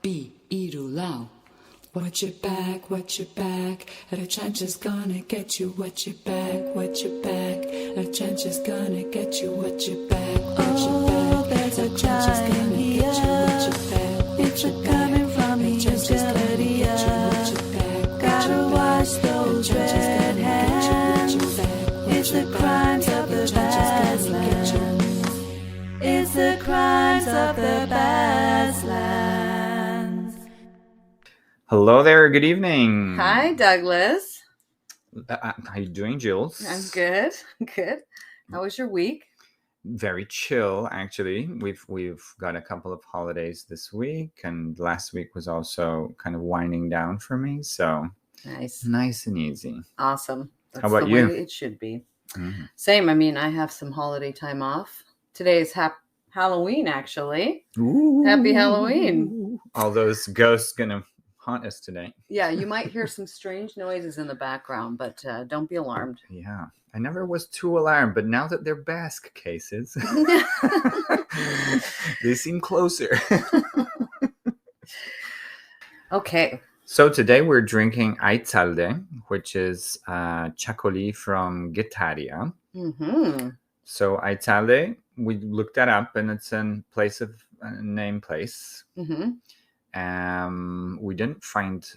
be irulau. Watch your back, the trench is gonna get you. Watch your back, the trench is gonna get you. Watch your back, there's a the trench is crying gonna here. get you. Watch your back, It's a coming from the agility. Gotta wash those red hands. It's the crimes of the Badlands. It's the crimes of the Badlands. Hello there. Good evening. Hi, Douglas. How you doing, Jules? I'm good. Good. How was your week? Very chill, actually. We've got a couple of holidays this week, and last week was also kind of winding down for me. So Nice. nice and easy. Awesome. That's How about the you? way it should be. Mm-hmm. Same. I mean, I have some holiday time off. Today is Halloween, actually. Ooh. Happy Halloween. All those ghosts gonna haunt us today. Yeah, you might hear some strange noises in the background, but don't be alarmed. Yeah. I never was too alarmed, but now that they're basque cases, they seem closer. Okay. So today we're drinking Aitzalde, which is Chacoli from Getaria. Mm-hmm. So Aitzalde, we looked that up, and it's in place of name place. Mm-hmm. We didn't find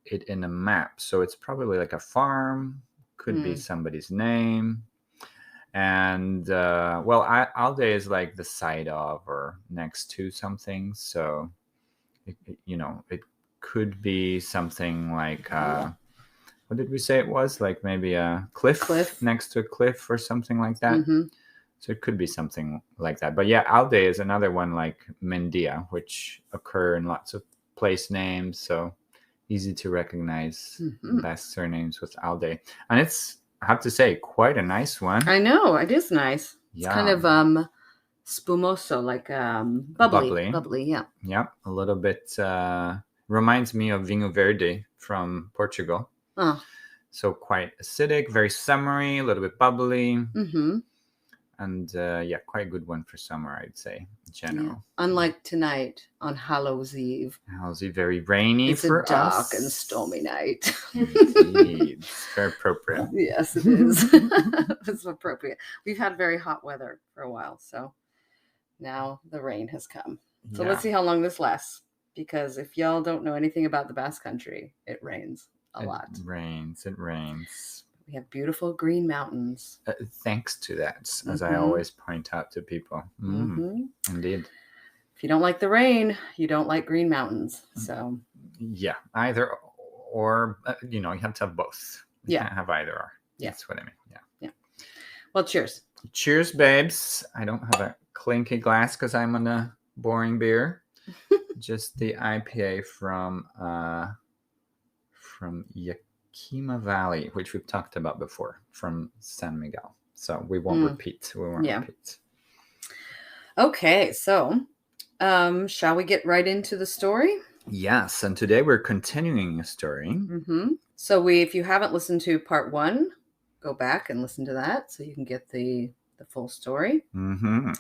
it in a map, so it's probably like a farm. Could be somebody's name. And Alde is like the side of or next to something, so it could be something like what did we say it was? Like maybe a cliff next to a cliff or something like that. Mm-hmm. So it could be something like that. But yeah, Alde is another one like Mendia, which occur in lots of place names. So easy to recognize Basque surnames with Alde. And it's, I have to say, quite a nice one. I know. It is nice. Yeah. It's kind of spumoso, like bubbly. Yeah. Yeah, a little bit reminds me of Vinho Verde from Portugal. Oh. So quite acidic, very summery, a little bit bubbly. Mm-hmm. And quite a good one for summer, I'd say, in general. Yeah. Unlike tonight on Hallows Eve. Hallows Eve, very rainy it's for a dark us. and stormy night. Indeed. It's very appropriate. Yes, it is. It's appropriate. We've had very hot weather for a while, so now the rain has come. So let's see how long this lasts. Because if y'all don't know anything about the Basque Country, it rains a lot. It rains. We have beautiful green mountains. Thanks to that, as I always point out to people. Indeed. If you don't like the rain, you don't like green mountains. So yeah, either or, you have to have both. You can't have either or. Yeah. That's what I mean. Yeah. Well, cheers. Cheers, babes. I don't have a clinky glass because I'm on a boring beer. Just the IPA from Yakima Valley, which we've talked about before, from San Miguel. So we won't repeat. Repeat. Okay, so shall we get right into the story? Yes, and today we're continuing a story. Mm-hmm. So if you haven't listened to part 1, go back and listen to that so you can get the full story. Mm-hmm.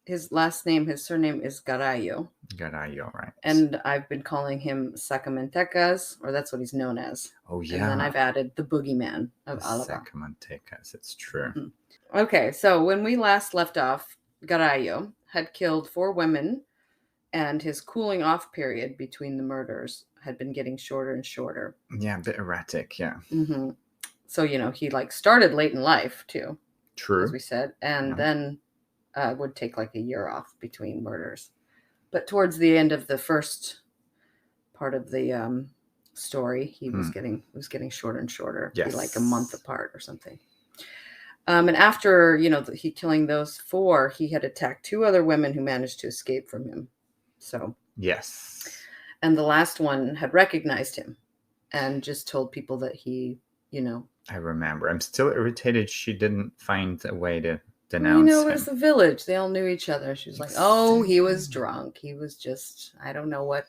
His surname is Garayo. Garayo, right. And I've been calling him Sacamantecas, or that's what he's known as. Oh, yeah. And then I've added the boogeyman of Alava. Sacamantecas, it's true. Mm-hmm. Okay, so when we last left off, Garayo had killed 4 women, and his cooling off period between the murders had been getting shorter and shorter. Yeah, a bit erratic, yeah. Mm-hmm. So, he started late in life, too. True. As we said, and then would take like a year off between murders. But towards the end of the first part of the story, he was getting shorter and shorter. Yes. Like a month apart or something. And after, he killing those 4, he had attacked 2 other women who managed to escape from him. So. Yes. And the last one had recognized him and just told people that he, I remember. I'm still irritated she didn't find a way to denounce him. It was a village. They all knew each other. She was like, oh, he was drunk. He was just, I don't know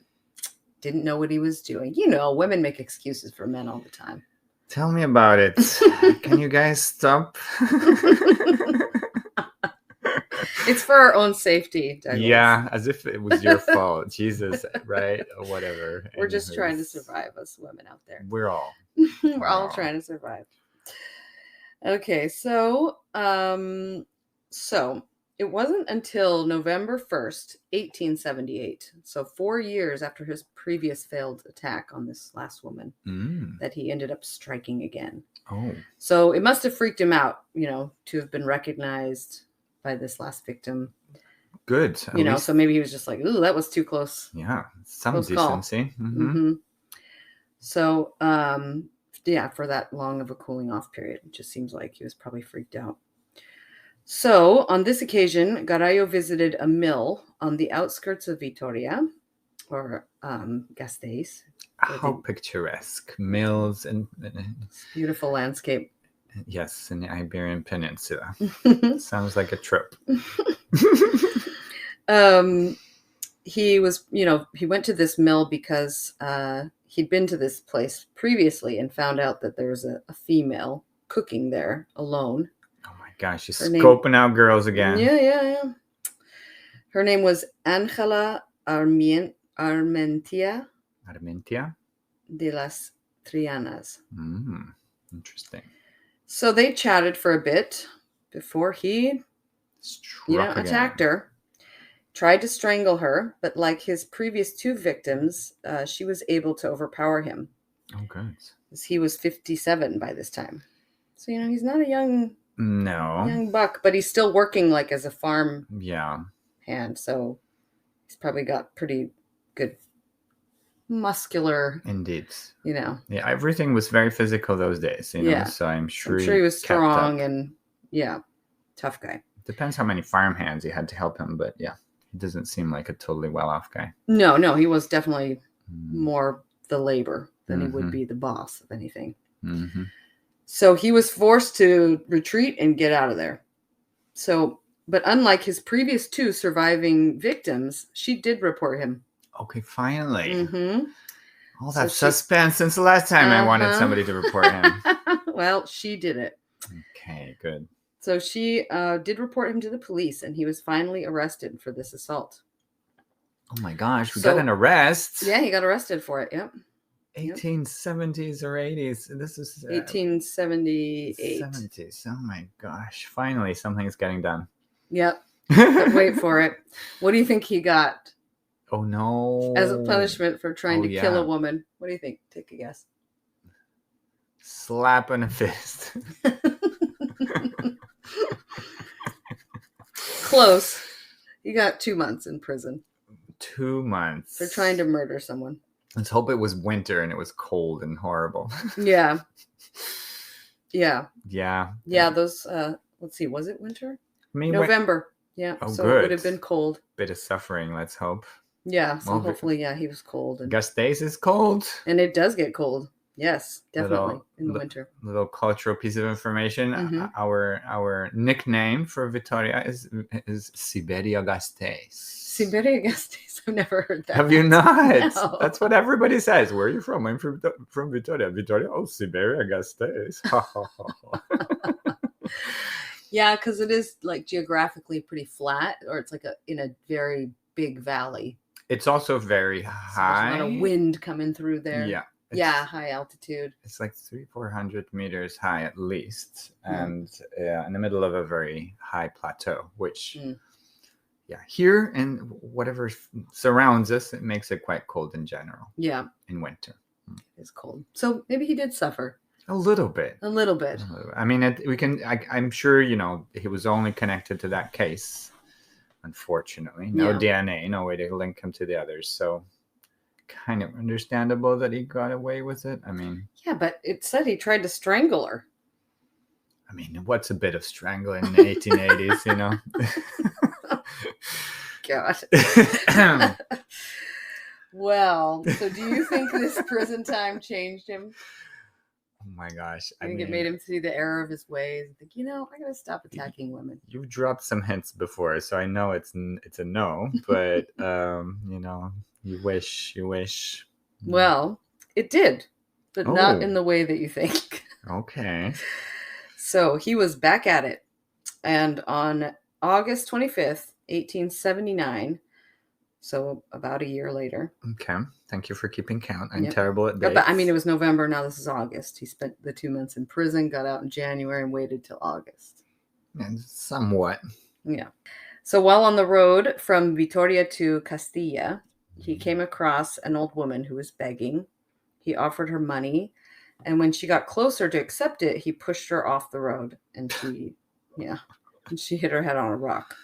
didn't know what he was doing. Women make excuses for men all the time. Tell me about it. Can you guys stop? It's for our own safety, Douglas. Yeah, as if it was your fault. Jesus, right? Or whatever. We're just trying to Anyways, survive, us women out there. We're all. We're all Wow. trying to survive. Okay, so it wasn't until November 1st, 1878, so 4 years after his previous failed attack on this last woman, that he ended up striking again. Oh. So it must have freaked him out, to have been recognized by this last victim. Good. At least, so maybe he was just like, ooh, that was too close. yeah, some Close call. decency. So, for that long of a cooling off period, it just seems like he was probably freaked out. So, on this occasion, Garayo visited a mill on the outskirts of Vitoria, or Gasteiz. How picturesque. Mills and Beautiful landscape. yes, in the Iberian Peninsula. Sounds like a trip. He was, he went to this mill because he'd been to this place previously and found out that there was a female cooking there alone. Oh my gosh, she's scoping out girls again. Yeah. Her name was Angela Armentia de las Trianas. Interesting. So they chatted for a bit before he attacked her. Tried to strangle her, but like his previous 2 victims, she was able to overpower him. Oh, good. He was 57 by this time. So, he's not a young buck, but he's still working like as a farm hand. So he's probably got pretty good muscular. Indeed. Yeah, everything was very physical those days, so I'm sure he was strong and tough guy. Depends how many farm hands he had to help him, but yeah. He doesn't seem like a totally well-off guy. No, he was definitely more the labor than he would be the boss of anything. So he was forced to retreat and get out of there. So, but unlike his previous 2 surviving victims, she did report him. Okay, finally. All that suspense since the last time I wanted somebody to report him. Well, she did it. Okay, good. So she did report him to the police, and he was finally arrested for this assault. Oh my gosh, we got an arrest. Yeah, he got arrested for it. Yep. 1870s or 80s. This is 1878. 70s. Oh my gosh. Finally, something's getting done. Yep. Wait for it. What do you think he got? Oh no. As a punishment for trying to kill a woman. What do you think? Take a guess. Slap on a fist. Close. He got 2 months in prison. 2 months. For trying to murder someone. Let's hope it was winter and it was cold and horrible. Yeah. Those, let's see, was it winter? November. Yeah. Oh, so good. it would have been cold. Bit of suffering, let's hope. Yeah. So hopefully, he was cold. Gasteiz is cold. And it does get cold. Yes, definitely in the winter. Little cultural piece of information. Our nickname for Vitoria is Vitoria-Gasteiz. Vitoria-Gasteiz. I've never heard that. Have you not? No. That's what everybody says. Where are you from? I'm from Vitoria. Vitoria? Oh, Vitoria-Gasteiz. Yeah, because it is like geographically pretty flat, or it's like in a very big valley. It's also very high. So there's a lot of wind coming through there. Yeah. High altitude. It's like 300-400 meters high at least, and in the middle of a very high plateau, which, here and whatever surrounds us, it makes it quite cold in general. Yeah. In winter. It's cold. So maybe he did suffer. A little bit. A little bit. I mean, I'm sure, he was only connected to that case, unfortunately. No DNA, no way to link him to the others, so... kind of understandable that he got away with it. I mean, but it said he tried to strangle her. I mean, what's a bit of strangling in the 1880s, God. Well, so do you think this prison time changed him? Oh my gosh. I think it made him see the error of his ways and think, I gotta stop attacking women. You've dropped some hints before, so I know it's a no, but you wish. Well, it did, but not in the way that you think. Okay. So he was back at it. And on August 25th, 1879, so about a year later. Okay. Thank you for keeping count. I'm Yep. terrible at dates. But I mean, it was November. Now this is August. He spent the 2 months in prison, got out in January, and waited till August. And somewhat. Yeah. So while on the road from Vitoria to Castilla, he came across an old woman who was begging. He offered her money, and when she got closer to accept it, he pushed her off the road, and she hit her head on a rock.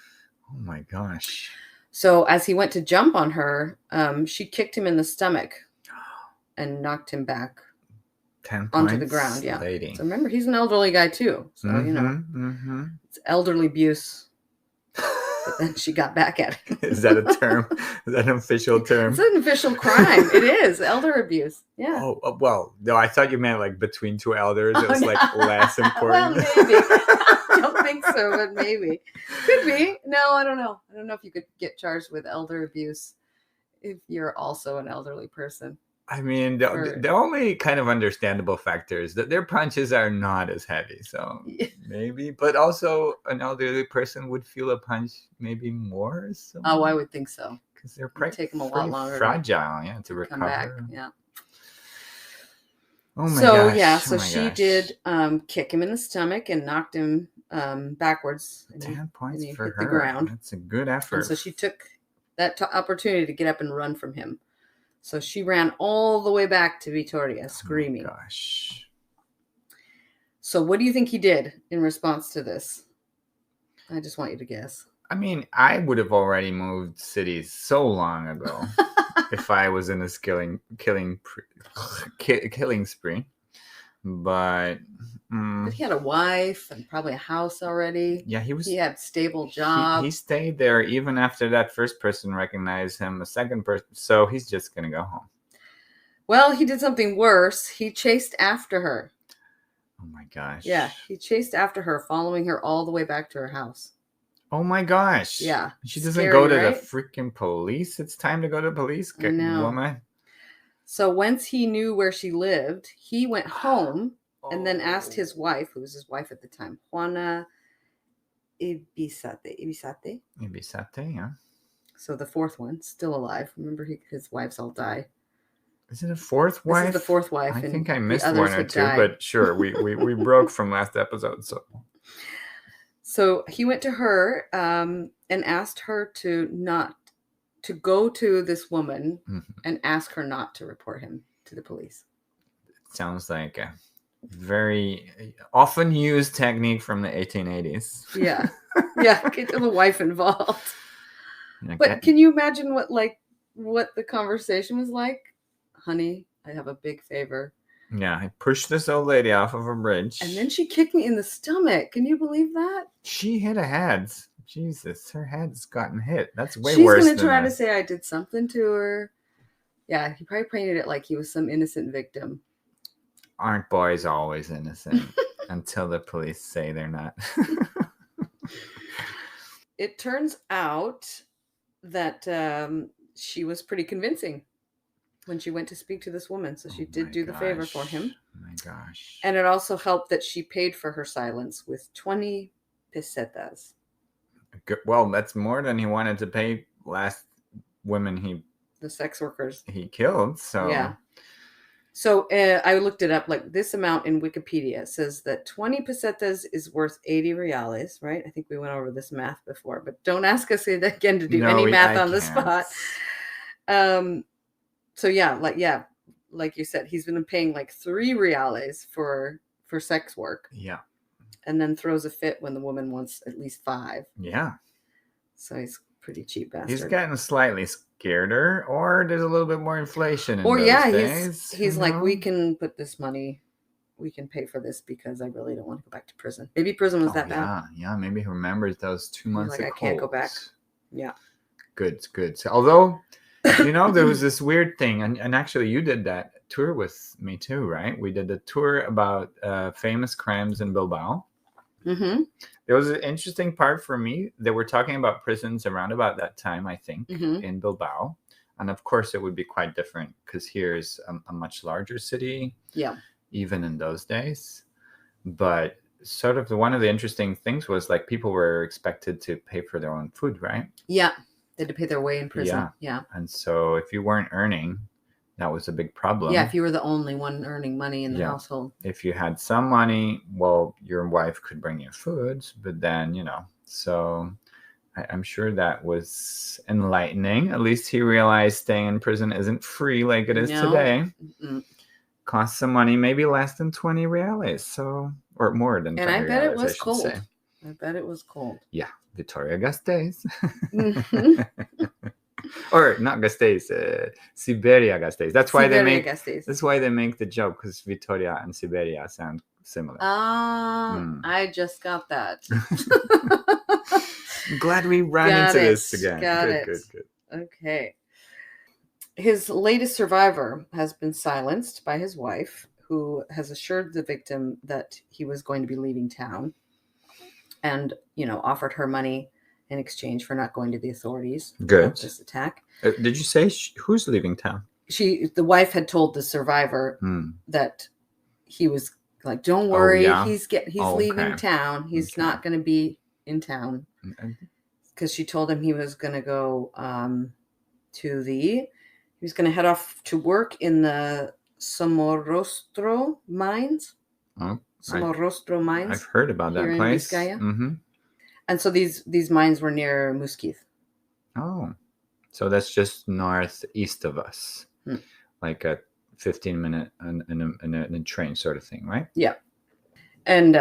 Oh my gosh. So as he went to jump on her, she kicked him in the stomach and knocked him back 10 onto the points, ground. Yeah. lady. So remember, he's an elderly guy too. So, it's elderly abuse. But then she got back at him. Is that a term? Is that an official term? It's an official crime. It is. Elder abuse. Yeah. Oh, well, no, I thought you meant like between two elders. It was no. like less important. Well, maybe. I don't think so, but maybe. Could be. No, I don't know. I don't know if you could get charged with elder abuse if you're also an elderly person. I mean, the only kind of understandable factor is that their punches are not as heavy. So maybe, but also an elderly person would feel a punch maybe more. So oh, I would think so. Because they're take them a lot longer fragile, to recover. Come back. Yeah. Oh my so gosh. so she did kick him in the stomach and knocked him backwards. 10 points for hit her. The ground. That's a good effort. And so she took that opportunity to get up and run from him. So she ran all the way back to Vitoria, screaming. Oh my gosh. So what do you think he did in response to this? I just want you to guess. I mean, I would have already moved cities so long ago if I was in a killing spree. But he had a wife and probably a house already. Yeah, he had a stable job. He stayed there even after that first person recognized him, a second person. So he's just going to go home. Well, he did something worse. He chased after her. Oh my gosh. Yeah, he chased after her, following her all the way back to her house. Oh my gosh. Yeah. She doesn't go to the freaking police. It's time to go to the police, woman. So once he knew where she lived, he went home and then asked his wife, who was his wife at the time, Juana Ibizate, yeah. So the fourth one, still alive. Remember, his wives all die. Is it a fourth wife? This is the fourth wife. I think I missed one or two, but sure, we broke from last episode. So he went to her and asked her to go to this woman and ask her not to report him to the police. It sounds like a very often used technique from the 1880s. Yeah. Yeah, get the wife involved. But can you imagine what the conversation was like? Honey, I have a big favor. Yeah, I pushed this old lady off of a bridge. And then she kicked me in the stomach. Can you believe that? She hit a head. Jesus, her head's gotten hit. That's way worse. She's going to try to say I did something to her. Yeah, he probably painted it like he was some innocent victim. Aren't boys always innocent until the police say they're not? It turns out that she was pretty convincing when she went to speak to this woman. So she did do the favor for him. Oh my gosh. And it also helped that she paid for her silence with 20 pesetas. Well, that's more than he wanted to pay last women the sex workers he killed. So yeah. So I looked it up. Like this amount in Wikipedia says that 20 pesetas is worth 80 reales, right? I think we went over this math before, but don't ask us again to do any math on the spot. So like you said, he's been paying like 3 reales for sex work. Yeah. And then throws a fit when the woman wants at least 5. Yeah. So he's pretty cheap bastard. He's gotten slightly scareder, or there's a little bit more inflation in those days. He's like, we can put this money, we can pay for this because I really don't want to go back to prison. Maybe prison was that bad. Yeah, maybe he remembers those 2 months. Like, I can't go back. Yeah. Good. So, although, there was this weird thing, and actually you did that tour with me too, right? We did a tour about famous crimes in Bilbao. Mm-hmm. There was an interesting part for me. They were talking about prisons around about that time, I think, in Bilbao. And of course, it would be quite different because here's a much larger city, yeah, even in those days. But sort of one of the interesting things was like people were expected to pay for their own food, right? Yeah. They had to pay their way in prison. Yeah. And so if you weren't earning, that was a big problem. Yeah, if you were the only one earning money in the household. If you had some money, well, your wife could bring you food, but then, so I'm sure that was enlightening. At least he realized staying in prison isn't free like it is today. Mm-mm. Costs some money, maybe less than 20 reales, or more than 20 And I bet reales, it was cold. say. I bet it was cold. Yeah, Vitoria-Gasteiz. Mm-hmm. Or not Gasteiz, Siberia-Gasteiz. That's why they make. Gasteiz. That's why they make the joke, because Vitoria and Siberia sound similar. I just got that. Glad we ran into this again. Good. Okay. His latest survivor has been silenced by his wife, who has assured the victim that he was going to be leaving town, and offered her money in exchange for not going to the authorities. Good. Of this attack. Did you say who's leaving town? The wife had told the survivor that he was like, "Don't worry, he's leaving town. He's not going to be in town," because she told him he was going to go he was going to head off to work in the Somorrostro mines. Oh, Somorrostro mines. I've heard about that place. In Vizcaya. Mm-hmm. And so these mines were near Muskiz. Oh, so that's just northeast of us, like a 15-minute in a train sort of thing, right? Yeah, and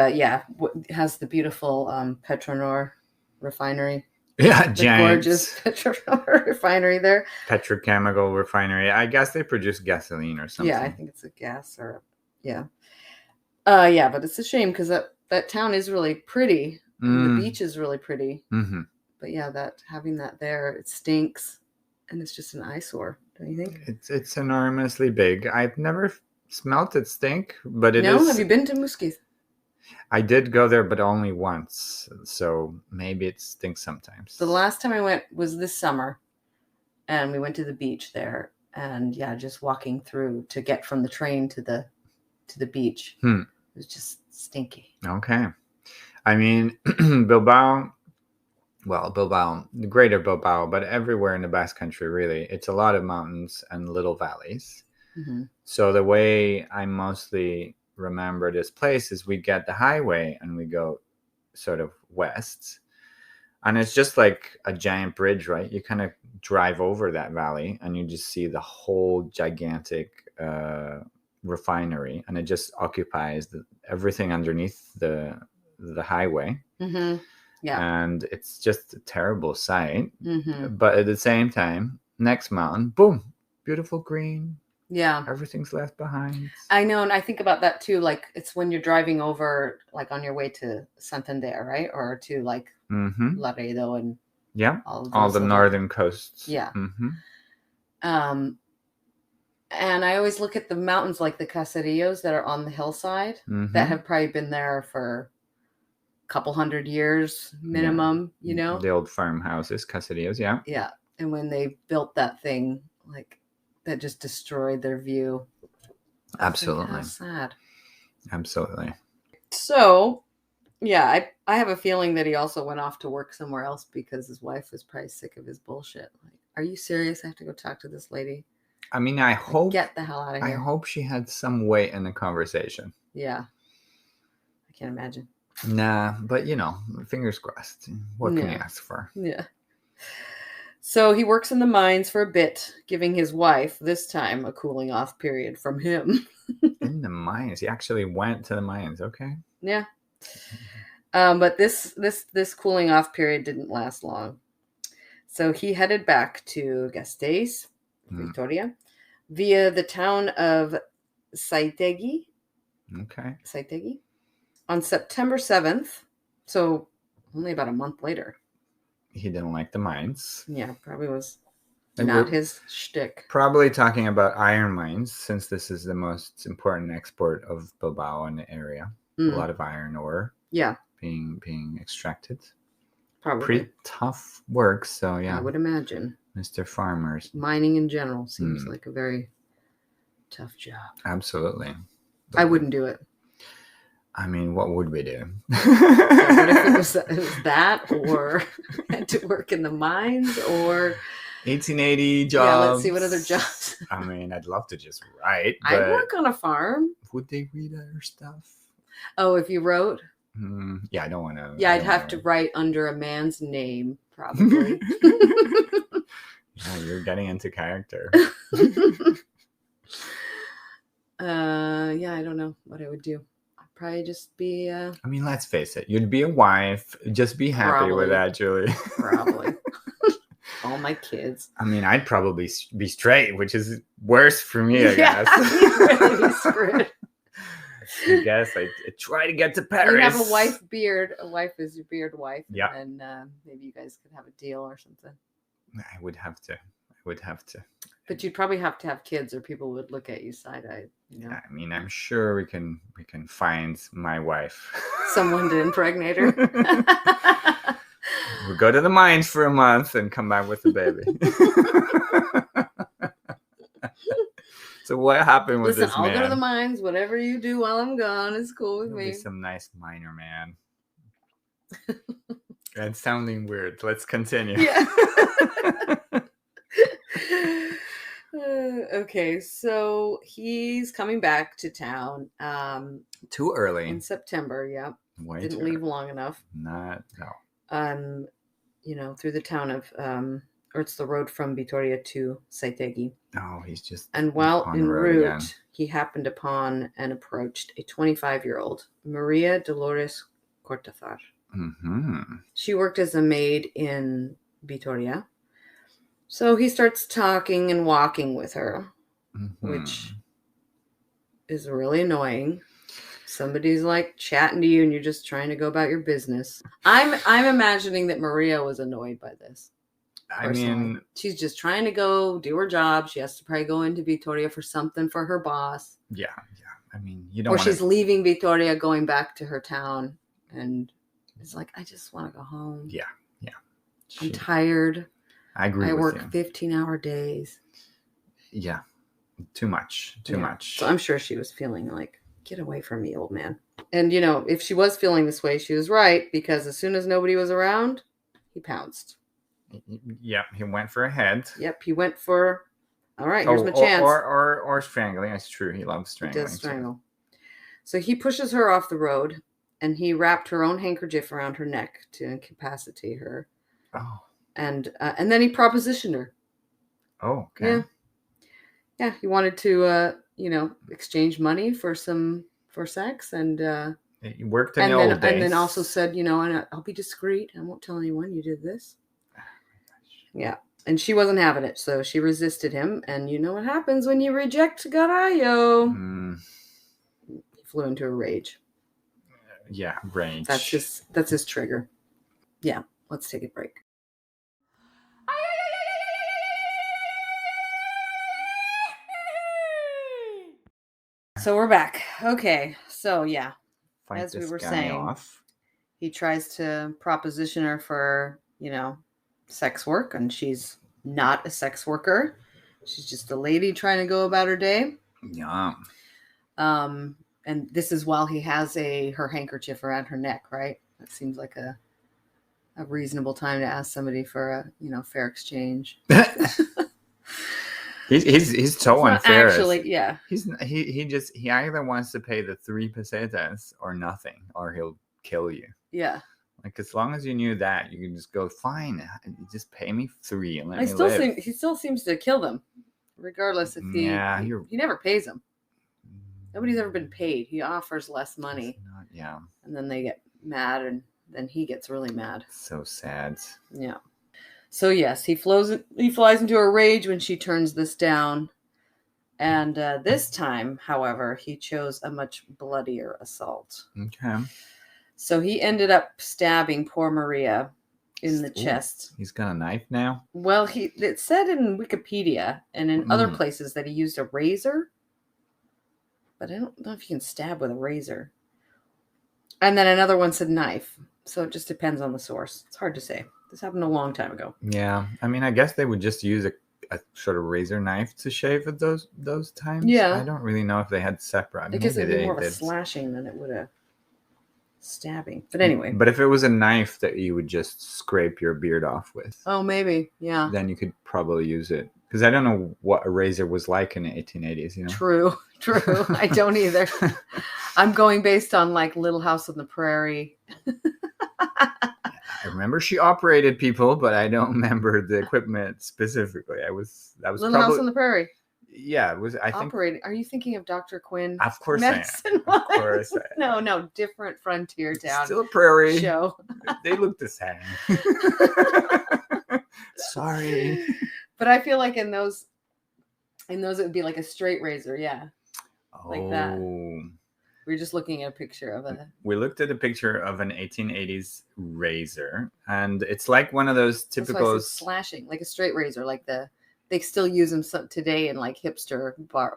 has the beautiful Petronor refinery. Yeah, the gorgeous Petronor refinery there. Petrochemical refinery. I guess they produce gasoline or something. Yeah, I think it's a gas or but it's a shame because that town is really pretty. The beach is really pretty. Mm-hmm. But having that there, it stinks, and it's just an eyesore. Don't you think? It's enormously big. I've never smelt it stink, but Have you been to Muskiz? I did go there, but only once. So maybe it stinks sometimes. The last time I went was this summer, and we went to the beach there, and just walking through to get from the train to the beach. It was just stinky. Okay. I mean, Bilbao, the greater Bilbao, but everywhere in the Basque Country, really, it's a lot of mountains and little valleys. Mm-hmm. So the way I mostly remember this place is we get the highway and we go sort of west. And it's just like a giant bridge, right? You kind of drive over that valley and you just see the whole gigantic refinery. And it just occupies everything underneath the highway. Mm-hmm. Yeah. And it's just a terrible sight. Mm-hmm. But at the same time, next mountain, boom, beautiful green. Yeah. Everything's left behind. I know. And I think about that too. Like it's when you're driving over, like on your way to Santander, right? Or to like Laredo and all the northern coasts. Yeah. Mm-hmm. And I always look at the mountains like the Caserillos that are on the hillside that have probably been there for a couple hundred years minimum, The old farmhouses, Caserillos, yeah. Yeah. And when they built that thing, like that just destroyed their view. Absolutely. How sad. Absolutely. So, I have a feeling that he also went off to work somewhere else because his wife was probably sick of his bullshit. Like, are you serious? I have to go talk to this lady. I mean, I hope get the hell out of here. I hope she had some weight in the conversation. Yeah. I can't imagine. Nah, but fingers crossed. What can you ask for? Yeah. So he works in the mines for a bit, giving his wife, this time, a cooling off period from him. In the mines? He actually went to the mines, okay. Yeah. But this cooling off period didn't last long. So he headed back to Gasteiz, Vitoria, via the town of Saitegi. Okay. Saitegi. On September 7th, so only about a month later. He didn't like the mines. Yeah, probably was not his shtick. Probably talking about iron mines, since this is the most important export of Bilbao in the area. A lot of iron ore. Yeah. Being extracted. Probably. Pretty tough work, so yeah. I would imagine. Mr. Farmers. Mining in general seems like a very tough job. Absolutely. I wouldn't do it. I mean, what would we do? Yeah, what if it was that, or had to work in the mines, or 1880 jobs. Yeah, let's see what other jobs. I mean, I'd love to just write, I'd but work on a farm. would they read our stuff? Oh, if you wrote? Yeah, I don't want to. Yeah, I'd have to write under a man's name, probably. Yeah, you're getting into character. Yeah, I don't know what I would do. I'd probably just be I mean, let's face it. You'd be a wife. Just be happy with that, Julie. Probably. All my kids. I mean, I'd probably be straight, which is worse for me, I guess. Really screwed. I guess I try to get to Paris. You have a wife beard. A wife is your beard wife. Yeah. And maybe you guys could have a deal or something. I would have to. But you'd probably have to have kids, or people would look at you side-eyed. I mean, I'm sure we can find my wife. Someone to impregnate her. We'll go to the mines for a month and come back with a baby. So what happened with this man? I'll go to the mines. Whatever you do while I'm gone is cool with me. Be some nice miner man. That's sounding weird. Let's continue. Yeah. Okay, so he's coming back to town. Too early. In September, yeah. Didn't leave long enough. No. Through the town of or it's the road from Vitoria to Saitegi. Oh, he's just. And while en route, he happened upon and approached a 25-year-old, Maria Dolores Cortázar. Mm-hmm. She worked as a maid in Vitoria. So he starts talking and walking with her, which is really annoying. Somebody's like chatting to you and you're just trying to go about your business. I'm imagining that Maria was annoyed by this. Personally. I mean, she's just trying to go do her job. She has to probably go into Vitoria for something for her boss. Yeah. I mean, you don't. Or she's leaving Vitoria, going back to her town, and it's like, I just want to go home. Yeah. I'm tired. I agree. I work 15-hour days. Yeah, too much. So I'm sure she was feeling like, get away from me, old man. And if she was feeling this way, she was right, because as soon as nobody was around, he pounced. Yep, he went for a head. Yep, he went for, all right, here's my chance. Or strangling. That's true. He loves strangling. He does strangle. So he pushes her off the road, and he wrapped her own handkerchief around her neck to incapacitate her. Oh. And then he propositioned her. Oh, okay. Yeah, he wanted to, exchange money for sex, and he worked in the old days. And then also said, and I'll be discreet. I won't tell anyone you did this. Yeah, and she wasn't having it, so she resisted him. And you know what happens when you reject Garayo? He flew into a rage. Yeah, rage. That's his trigger. Yeah, let's take a break. So we're back. Okay. So yeah, as we were saying, he tries to proposition her for, sex work, and she's not a sex worker. She's just a lady trying to go about her day. Yeah. And this is while he has her handkerchief around her neck, right? That seems like a reasonable time to ask somebody for a, fair exchange. He's so unfair. Actually, yeah. He either wants to pay the 3 pesetas or nothing, or he'll kill you. Yeah. Like, as long as you knew that, you can just go, fine, just pay me 3 and let me live. He still seems to kill them, regardless if he never pays them. Nobody's ever been paid. He offers less money. And then they get mad, and then he gets really mad. So sad. Yeah. So yes, he flies into a rage when she turns this down. And this time, however, he chose a much bloodier assault. Okay. So he ended up stabbing poor Maria in the chest. He's got a knife now? Well, it said in Wikipedia and in other places that he used a razor. But I don't know if you can stab with a razor. And then another one said knife. So it just depends on the source. It's hard to say. This happened a long time ago. Yeah. I mean, I guess they would just use a sort of razor knife to shave at those times. Yeah. I don't really know if they had separate. I guess it would be more of a slashing than it would have. stabbing. But anyway. But if it was a knife that you would just scrape your beard off with, Oh, maybe. Yeah. then you could probably use it. Because I don't know what a razor was like in the 1880s, you know? True. I don't either. I'm going based on like Little House on the Prairie. I remember she operated people, but I don't remember the equipment specifically. That was Little probably, House on the Prairie. Yeah, it was. I think. Operating. Are you thinking of Dr. Quinn? Of course Medicine I am. Of course I am. No, different Frontier Town Still a prairie show. They look the same. Sorry. But I feel like in those it would be like a straight razor, yeah. Like that. We're just looking at a picture of a. We looked at a picture of an 1880s razor, and it's like one of those typical That's why I said slashing, like a straight razor, like they still use them today in like hipster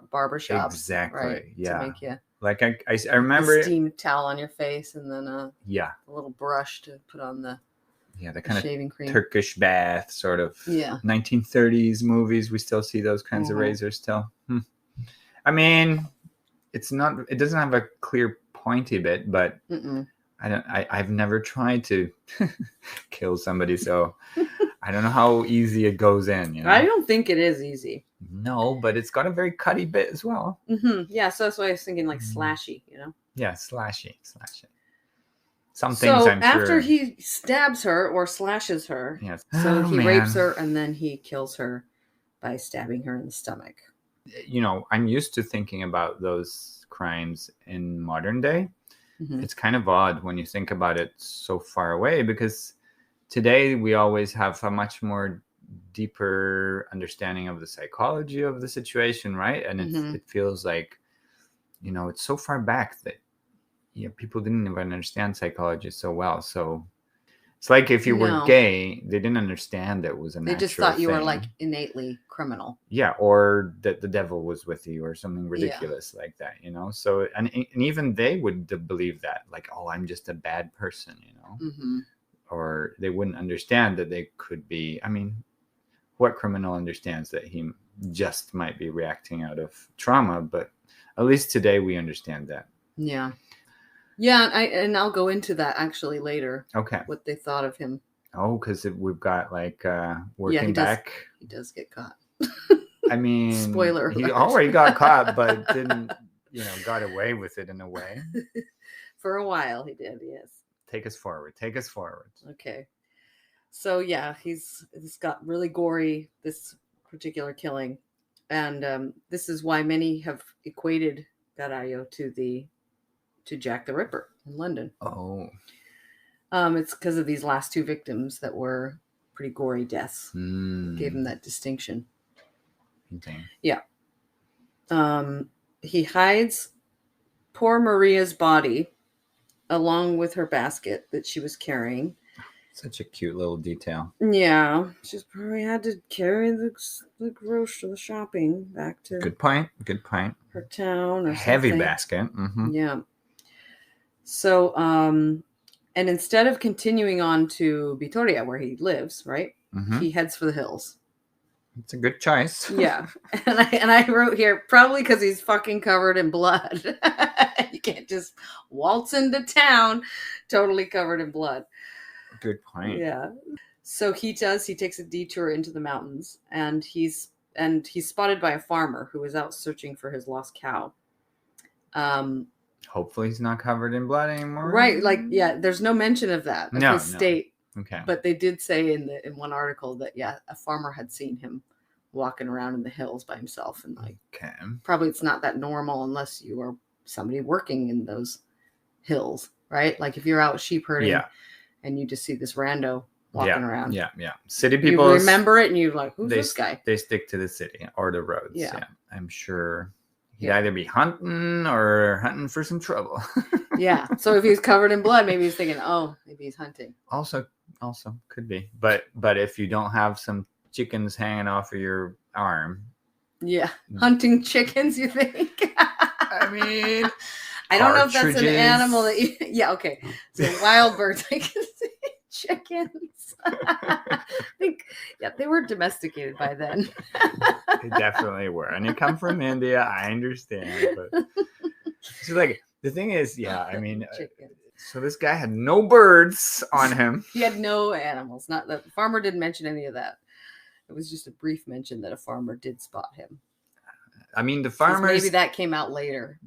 barber shops. Exactly. Right? Yeah. To make you like I remember a steam towel on your face, and then a little brush to put on the kind of shaving cream. Turkish bath sort of 1930s movies. We still see those kinds of razors still. I mean, it doesn't have a clear pointy bit, but I've never tried to kill somebody, so I don't know how easy it goes in, you know? I don't think it is easy. No, but it's got a very cutty bit as well. Yeah, so that's why I was thinking like slashy, you know? Yeah, slashy. Some things so I'm sure. After he stabs her or slashes her, so he rapes her and then he kills her by stabbing her in the stomach. You know, I'm used to thinking about those crimes in modern day. It's kind of odd when you think about it so far away, because today we always have a much more deeper understanding of the psychology of the situation, right? And it feels like, you know, it's so far back that people didn't even understand psychology so well. So it's like if you were gay, they didn't understand that it was a natural They just thought you thing. were like innately criminal. Yeah, or that the devil was with you or something ridiculous like that, you know? So, and even they would believe that, like, oh, I'm just a bad person, you know? Or they wouldn't understand that they could be, I mean, what criminal understands that he just might be reacting out of trauma? But at least today we understand that. Yeah. Yeah, and I'll go into that actually later. Okay. What they thought of him. Oh, because we've got like working back. He does get caught. I mean, spoiler he alert. already got caught, but didn't, got away with it in a way. For a while he did, yes. Take us forward. Okay. So yeah, it's got really gory, this particular killing. And this is why many have equated Garayo to Jack the Ripper in London. Oh. It's because of these last two victims that were pretty gory deaths. Gave him that distinction. Okay. Yeah. He hides poor Maria's body along with her basket that she was carrying. Such a cute little detail. Yeah. She's probably had to carry the grocery, the shopping back to Good point. her town or Heavy something. basket. Yeah. So, and instead of continuing on to Vitoria, where he lives, right? He heads for the hills. It's a good choice. Yeah. And I wrote here, probably because he's fucking covered in blood. You can't just waltz into town totally covered in blood. Good point. Yeah. So he takes a detour into the mountains, and he's spotted by a farmer who was out searching for his lost cow. Hopefully he's not covered in blood anymore. Right. Like, yeah, there's no mention of that. No. State. Okay. But they did say in one article that, a farmer had seen him walking around in the hills by himself. And like, okay. Probably it's not that normal unless you are somebody working in those hills, right? Like if you're out sheep herding and you just see this rando walking around. Yeah. City people. You remember it and you're like, who's this guy? They stick to the city or the roads. Yeah. I'm sure he'd either be hunting or hunting for some trouble. Yeah. So if he's covered in blood, maybe he's thinking, oh, maybe he's hunting. Also could be. But if you don't have some chickens hanging off of your arm. Yeah. Hunting chickens, you think? I mean, I don't know if that's an animal that you... Yeah, okay. So wild birds, I can see. Chickens. I think, they were domesticated by then. They definitely were. And they come from India, I understand. But it's like, the thing is, I mean, So this guy had no birds on him. He had no animals. Not that the farmer didn't mention any of that. It was just a brief mention that a farmer did spot him. I mean, the farmers. Maybe that came out later.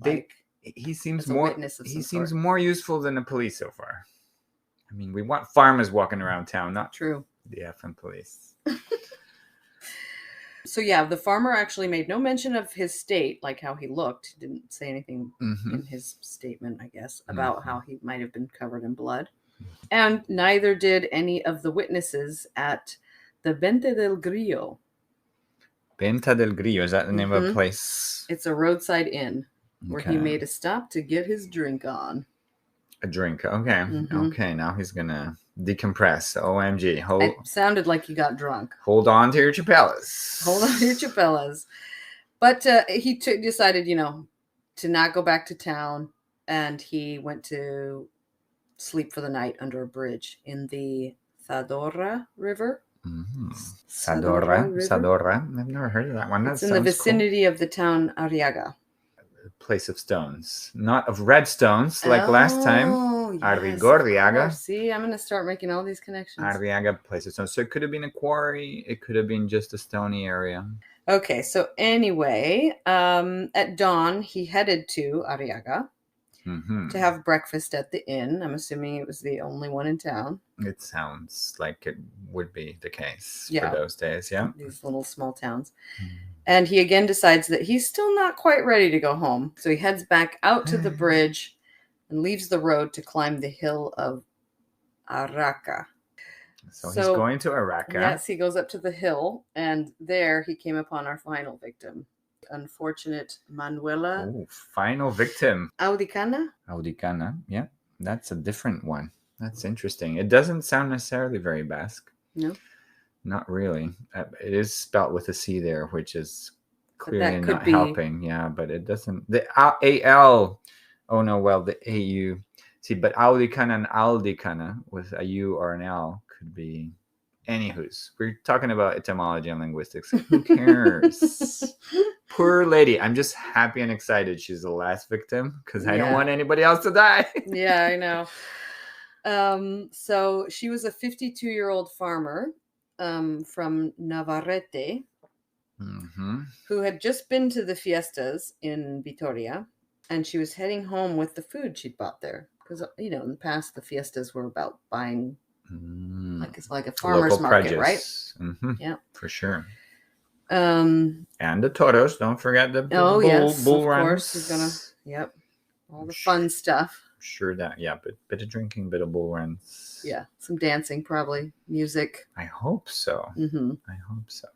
He seems as a more. witness of He some seems sort. more useful than the police so far. I mean, we want farmers walking around town, not True. the effing police. So yeah, the farmer actually made no mention of his state, like how he looked. He didn't say anything in his statement, I guess, about how he might have been covered in blood. And neither did any of the witnesses at the Venta del Grillo. Venta del Grillo, is that the name of a place? It's a roadside inn where he Okay. made a stop to get his drink on. A drink. Okay. Okay. Now he's gonna decompress. OMG. It sounded like he got drunk. Hold on to your chapellas. Hold on to your chapellas. But he decided, to not go back to town, and he went to sleep for the night under a bridge in the Zadorra River. Zadorra. I've never heard of that one. It's in the vicinity of the town Arriaga. Place of stones, not of red stones like last time. Arrigorriaga. See, I'm going to start making all these connections. Arriaga, place of stones. So it could have been a quarry. It could have been just a stony area. Okay, so anyway, at dawn, he headed to Arriaga to have breakfast at the inn. I'm assuming it was the only one in town. It sounds like it would be the case for those days, yeah. These little small towns. And he again decides that he's still not quite ready to go home. So he heads back out to the bridge and leaves the road to climb the hill of Arraca. So he's going to Arraca. Yes, he goes up to the hill, and there he came upon our final victim. Unfortunate Manuela. Oh, final victim. Audicana? Audicana, yeah. That's a different one. That's interesting. It doesn't sound necessarily very Basque. No. Not really. It is spelt with a C there, which is clearly not helping. Yeah, but it doesn't. The AL. Oh, no, well, the AU. See, but Audicana and Aldicana with a U or an L could be anywho's. We're talking about etymology and linguistics. Who cares? Poor lady. I'm just happy and excited she's the last victim because I don't want anybody else to die. Yeah, I know. So she was a 52-year-old farmer from Navarrete who had just been to the fiestas in Vitoria, and she was heading home with the food she'd bought there because in the past the fiestas were about buying it's like a farmer's local market, produce. Right? Yeah, for sure. And the toros, don't forget the bull yes, bull of runs. course he's gonna all the fun stuff. Sure that but bit of drinking, bit of bull runs. Yeah, some dancing, probably music. I hope so. I hope so.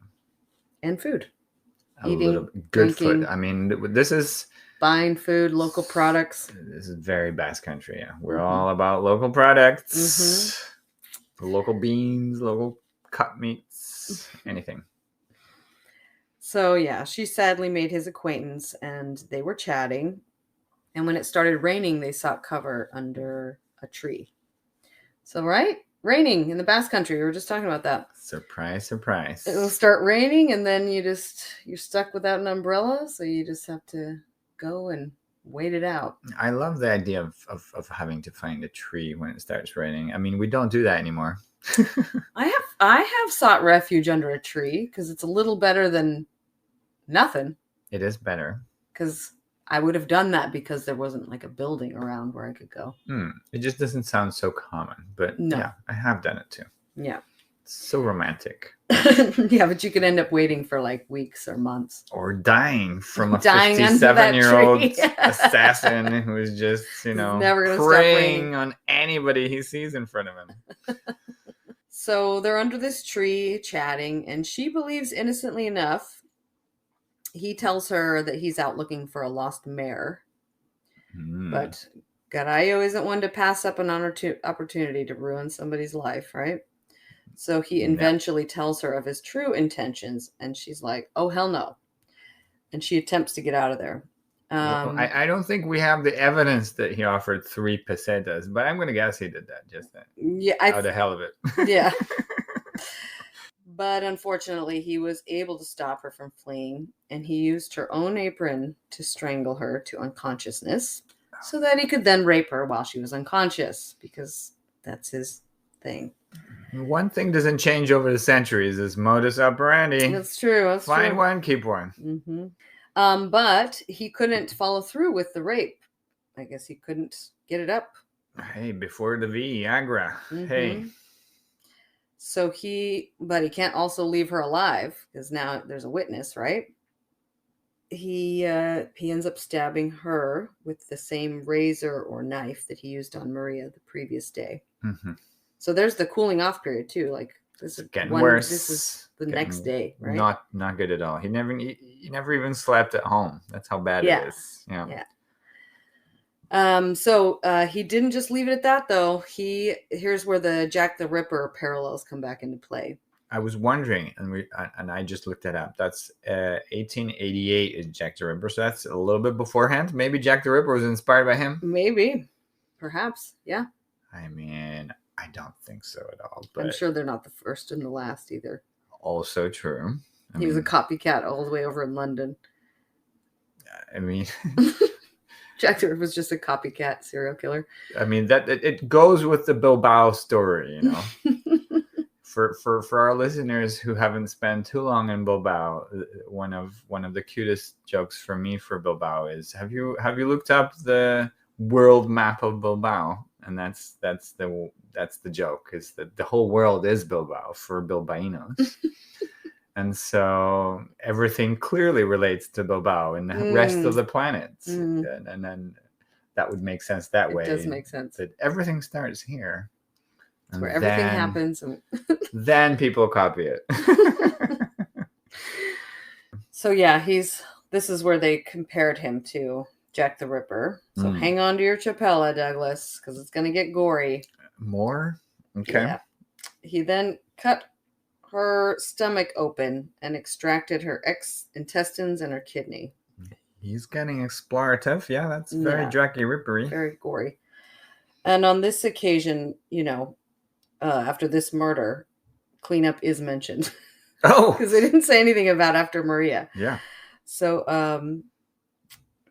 And food. Eating, good food. I mean, this is buying food, local products. This is very Basque country. Yeah, we're all about local products, local beans, local cut meats, anything. So yeah, she sadly made his acquaintance, and they were chatting. And when it started raining, they sought cover under a tree. So raining in the Basque country. We were just talking about that. Surprise, surprise. It'll start raining, and then you're stuck without an umbrella, so you just have to go and wait it out. I love the idea of having to find a tree when it starts raining. I mean, we don't do that anymore. I have sought refuge under a tree because it's a little better than nothing. It is better. Because I would have done that because there wasn't like a building around where I could go. It just doesn't sound so common, but yeah, I have done it too. Yeah. It's so romantic. Yeah, but you could end up waiting for like weeks or months. Or dying from a 57-year-old assassin who is just, preying on anybody he sees in front of him. So they're under this tree chatting, and she believes innocently enough. He tells her that he's out looking for a lost mare. But Garayo isn't one to pass up an opportunity to ruin somebody's life, right? So he eventually tells her of his true intentions, and she's like, oh, hell no. And she attempts to get out of there. I don't think we have the evidence that he offered 3 pesetas, but I'm going to guess he did that just then. Yeah, out of the hell of it. Yeah. But unfortunately, he was able to stop her from fleeing, and he used her own apron to strangle her to unconsciousness. so that he could then rape her while she was unconscious, because that's his thing. One thing doesn't change over the centuries is modus operandi. That's true. That's Find true. one, keep one. Mm-hmm. But he couldn't follow through with the rape. I guess he couldn't get it up. Hey, before the Viagra. Mm-hmm. Hey. So but he can't also leave her alive, because now there's a witness, right? He ends up stabbing her with the same razor or knife that he used on Maria the previous day. Mm-hmm. So there's the cooling off period too. Like this is getting worse. This is the next day, right? Not good at all. He never even slept at home. That's how bad it is. Yeah. So he didn't just leave it at that, though. Here's where the Jack the Ripper parallels come back into play. I was wondering, and I just looked it up. That's 1888 is Jack the Ripper, so that's a little bit beforehand. Maybe Jack the Ripper was inspired by him. Maybe, perhaps, yeah. I mean, I don't think so at all. But I'm sure they're not the first and the last either. Also true. He was a copycat all the way over in London. I mean, Jack the Ripper was just a copycat serial killer. I mean that it goes with the Bilbao story, you know. For our listeners who haven't spent too long in Bilbao, one of the cutest jokes for me for Bilbao is have you looked up the world map of Bilbao? And that's the joke, is that the whole world is Bilbao for Bilbaínos. And so everything clearly relates to Bilbao and the rest of the planet. And then that would make sense that way. It does make sense. That everything starts here. That's where everything happens. Then people copy it. So yeah, this is where they compared him to Jack the Ripper. So hang on to your chapella, Douglas, because it's going to get gory. More? Okay. Yeah. He then cut her stomach open and extracted her intestines and her kidney. He's getting explorative. Yeah, that's very Jacky Rippery. Very gory. And on this occasion, after this murder, cleanup is mentioned. Oh! Because they didn't say anything about after Maria. Yeah. So,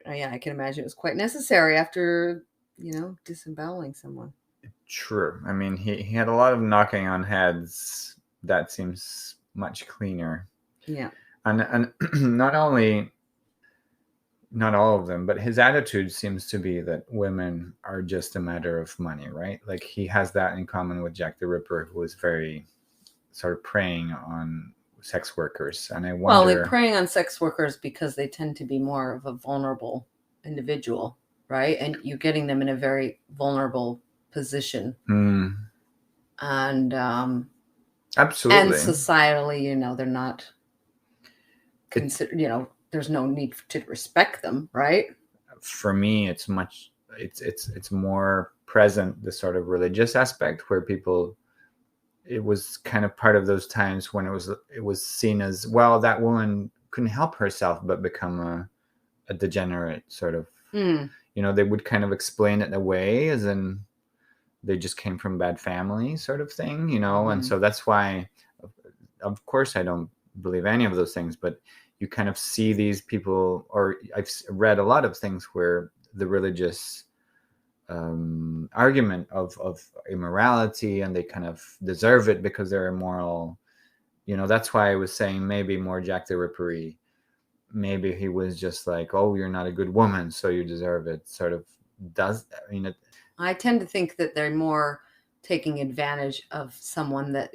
I can imagine it was quite necessary after, disemboweling someone. True. I mean, he had a lot of knocking on heads. That seems much cleaner. Yeah. And not all of them, but his attitude seems to be that women are just a matter of money, right? Like he has that in common with Jack the Ripper, who was very sort of preying on sex workers. And I wonder... Well, they're preying on sex workers because they tend to be more of a vulnerable individual, right? And you're getting them in a very vulnerable position. And absolutely. And societally, they're not considered, there's no need to respect them, right? For me, it's more present, the sort of religious aspect where people... It was kind of part of those times when it was seen as, well, that woman couldn't help herself but become a degenerate sort of, they would kind of explain it away as in they just came from bad family sort of thing, and so that's why, of course, I don't believe any of those things, but you kind of see these people, or I've read a lot of things where the religious argument of immorality, and they kind of deserve it because they're immoral. That's why I was saying maybe more Jack the Ripper-y. Maybe he was just like, oh, you're not a good woman, so you deserve it. Sort of does. I tend to think that they're more taking advantage of someone that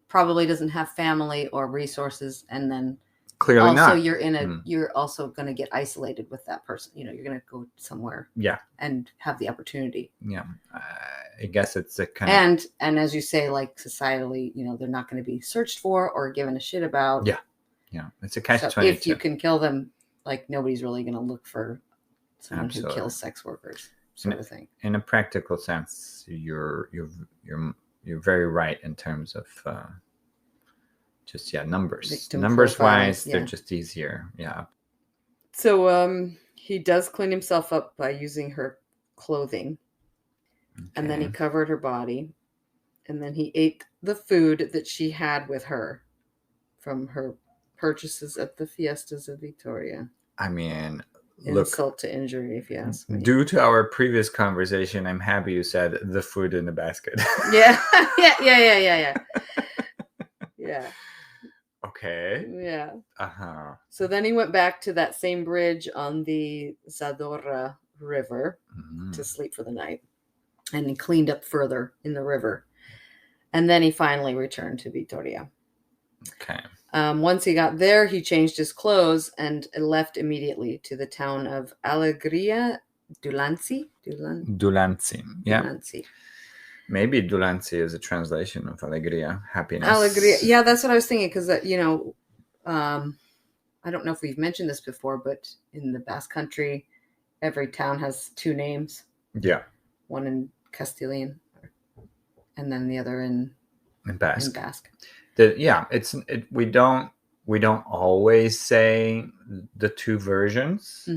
probably doesn't have family or resources, and then clearly also not. You're also going to get isolated with that person. You're going to go somewhere. Yeah. And have the opportunity. Yeah. I guess it's a kind of... And as you say, like societally, they're not going to be searched for or given a shit about. Yeah. Yeah. It's a catch-22. So if you can kill them, like nobody's really going to look for someone who kills sex workers, sort of thing. In a practical sense, you're very right in terms of numbers. Numbers wise, they're just easier. Yeah. So he does clean himself up by using her clothing. Okay. And then he covered her body. And then he ate the food that she had with her from her purchases at the fiestas of Vitoria. I mean, Look, insult to injury, if you ask me. due to our previous conversation, I'm happy you said the food in the basket. Yeah. Yeah. Yeah. Okay. Yeah. Uh-huh. So then he went back to that same bridge on the Zadorra River to sleep for the night. And he cleaned up further in the river. And then he finally returned to Vitoria. Okay. Once he got there, he changed his clothes and left immediately to the town of Alegria Dulance. Dulance. Yeah. Dulance. Maybe Dulance is a translation of alegria, happiness. Alegria. Yeah, that's what I was thinking because, I don't know if we've mentioned this before, but in the Basque Country, every town has two names. Yeah. One in Castilian and then the other in Basque. We don't always say the two versions,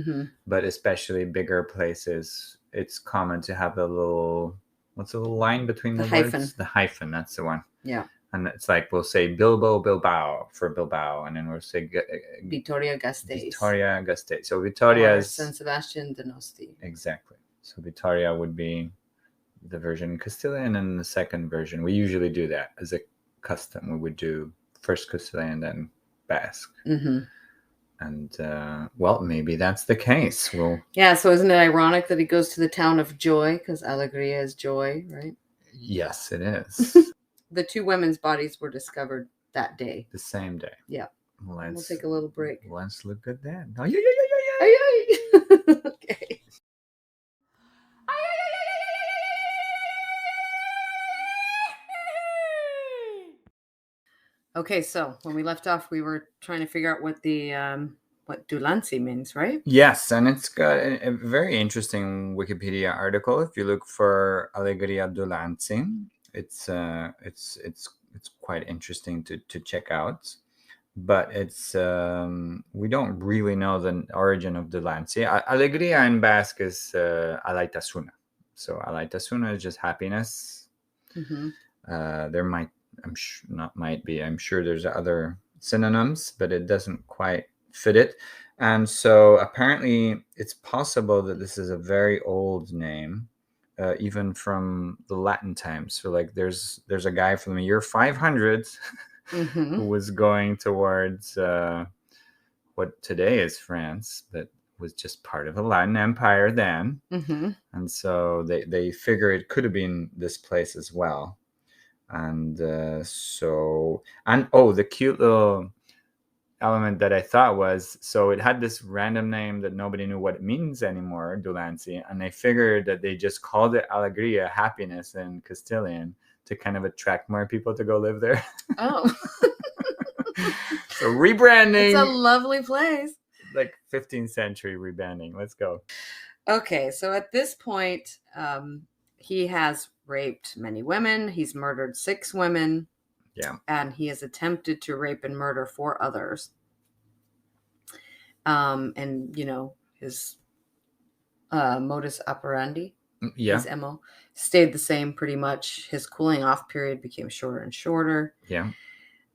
but especially bigger places, it's common to have a little, what's a little line between the hyphen. words? The hyphen, that's the one. Yeah. And it's like we'll say Bilbao for Bilbao, and then we'll say Vitoria-Gasteiz. Vitoria-Gasteiz. So Vitoria is San Sebastian Donosti. Exactly. So Vitoria would be the version in Castilian, and the second version. We usually do that as a custom. We would do first Castilian, then Basque. And maybe that's the case. Yeah, so isn't it ironic that he goes to the town of Joy, because Alegria is joy, right? Yes, it is. The two women's bodies were discovered that day. The same day. Yeah. We'll take a little break. Let's look at that. Oh, yeah. Okay. Okay, so when we left off, we were trying to figure out what the what Dulance means, right? Yes, and it's got a very interesting Wikipedia article. If you look for Alegria Dulance, it's quite interesting to check out. But it's we don't really know the origin of Dulance. Alegria in Basque is alaitasuna. So alaitasuna is just happiness. There might. I'm sure there's other synonyms, but it doesn't quite fit it. And so apparently it's possible that this is a very old name, even from the Latin times. So like there's a guy from the year 500 who was going towards what today is France, but was just part of the Latin Empire then. And so they figure it could have been this place as well. And the cute little element that I thought was, so it had this random name that nobody knew what it means anymore, Dulance, and they figured that they just called it Alegria, happiness, in Castilian to kind of attract more people to go live there. Oh. So rebranding. It's a lovely place. Like 15th century rebranding. Let's go. Okay, so at this point, he has raped many women. He's murdered 6 women. Yeah. And he has attempted to rape and murder 4 others. And, his modus operandi, his MO, stayed the same pretty much. His cooling off period became shorter and shorter. Yeah.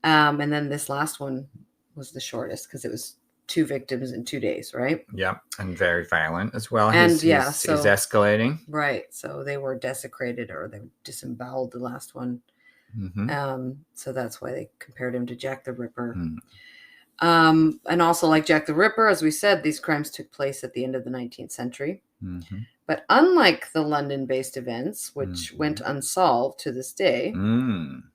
And then this last one was the shortest because it was 2 victims in 2 days, right? Yeah, and very violent as well. And he's escalating. Right, so they were desecrated, or they disemboweled the last one. So that's why they compared him to Jack the Ripper. And also, like Jack the Ripper, as we said, these crimes took place at the end of the 19th century. But unlike the London-based events, which went unsolved to this day,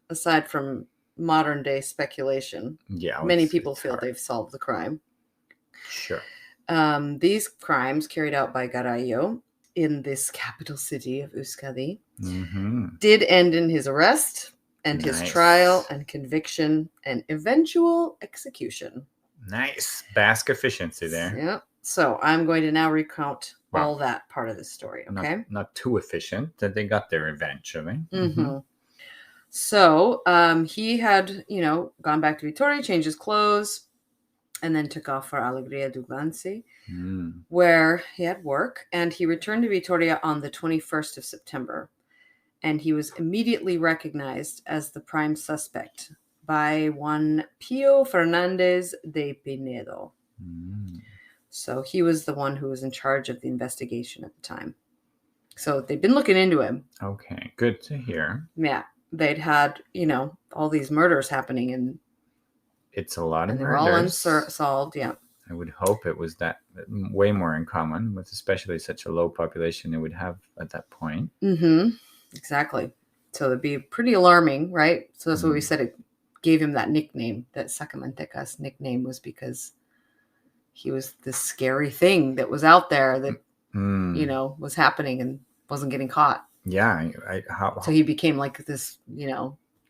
aside from modern-day speculation, many people feel they've solved the crime. Sure. These crimes carried out by Garayo in this capital city of Euskadi did end in his arrest and his trial and conviction and eventual execution. Nice. Basque efficiency there. Yep. So I'm going to now recount all that part of the story, okay? Not too efficient, that they got there eventually. So he had, gone back to Vitoria, changed his clothes, and then took off for Alegria Dulance, where he had work. And he returned to Vitoria on the 21st of September. And he was immediately recognized as the prime suspect by one Pío Fernández de Pinedo. So he was the one who was in charge of the investigation at the time. So they've been looking into him. Okay, good to hear. Yeah, they'd had, all these murders happening, and It's a lot of they were all murders. unsolved. Yeah. I would hope it was that way more in common with especially such a low population it would have at that point. Mm-hmm. Exactly. So it'd be pretty alarming, right? So that's what we said. It gave him that nickname. That Sacamantecas nickname was because he was this scary thing that was out there that was happening and wasn't getting caught. Yeah. So he became like this.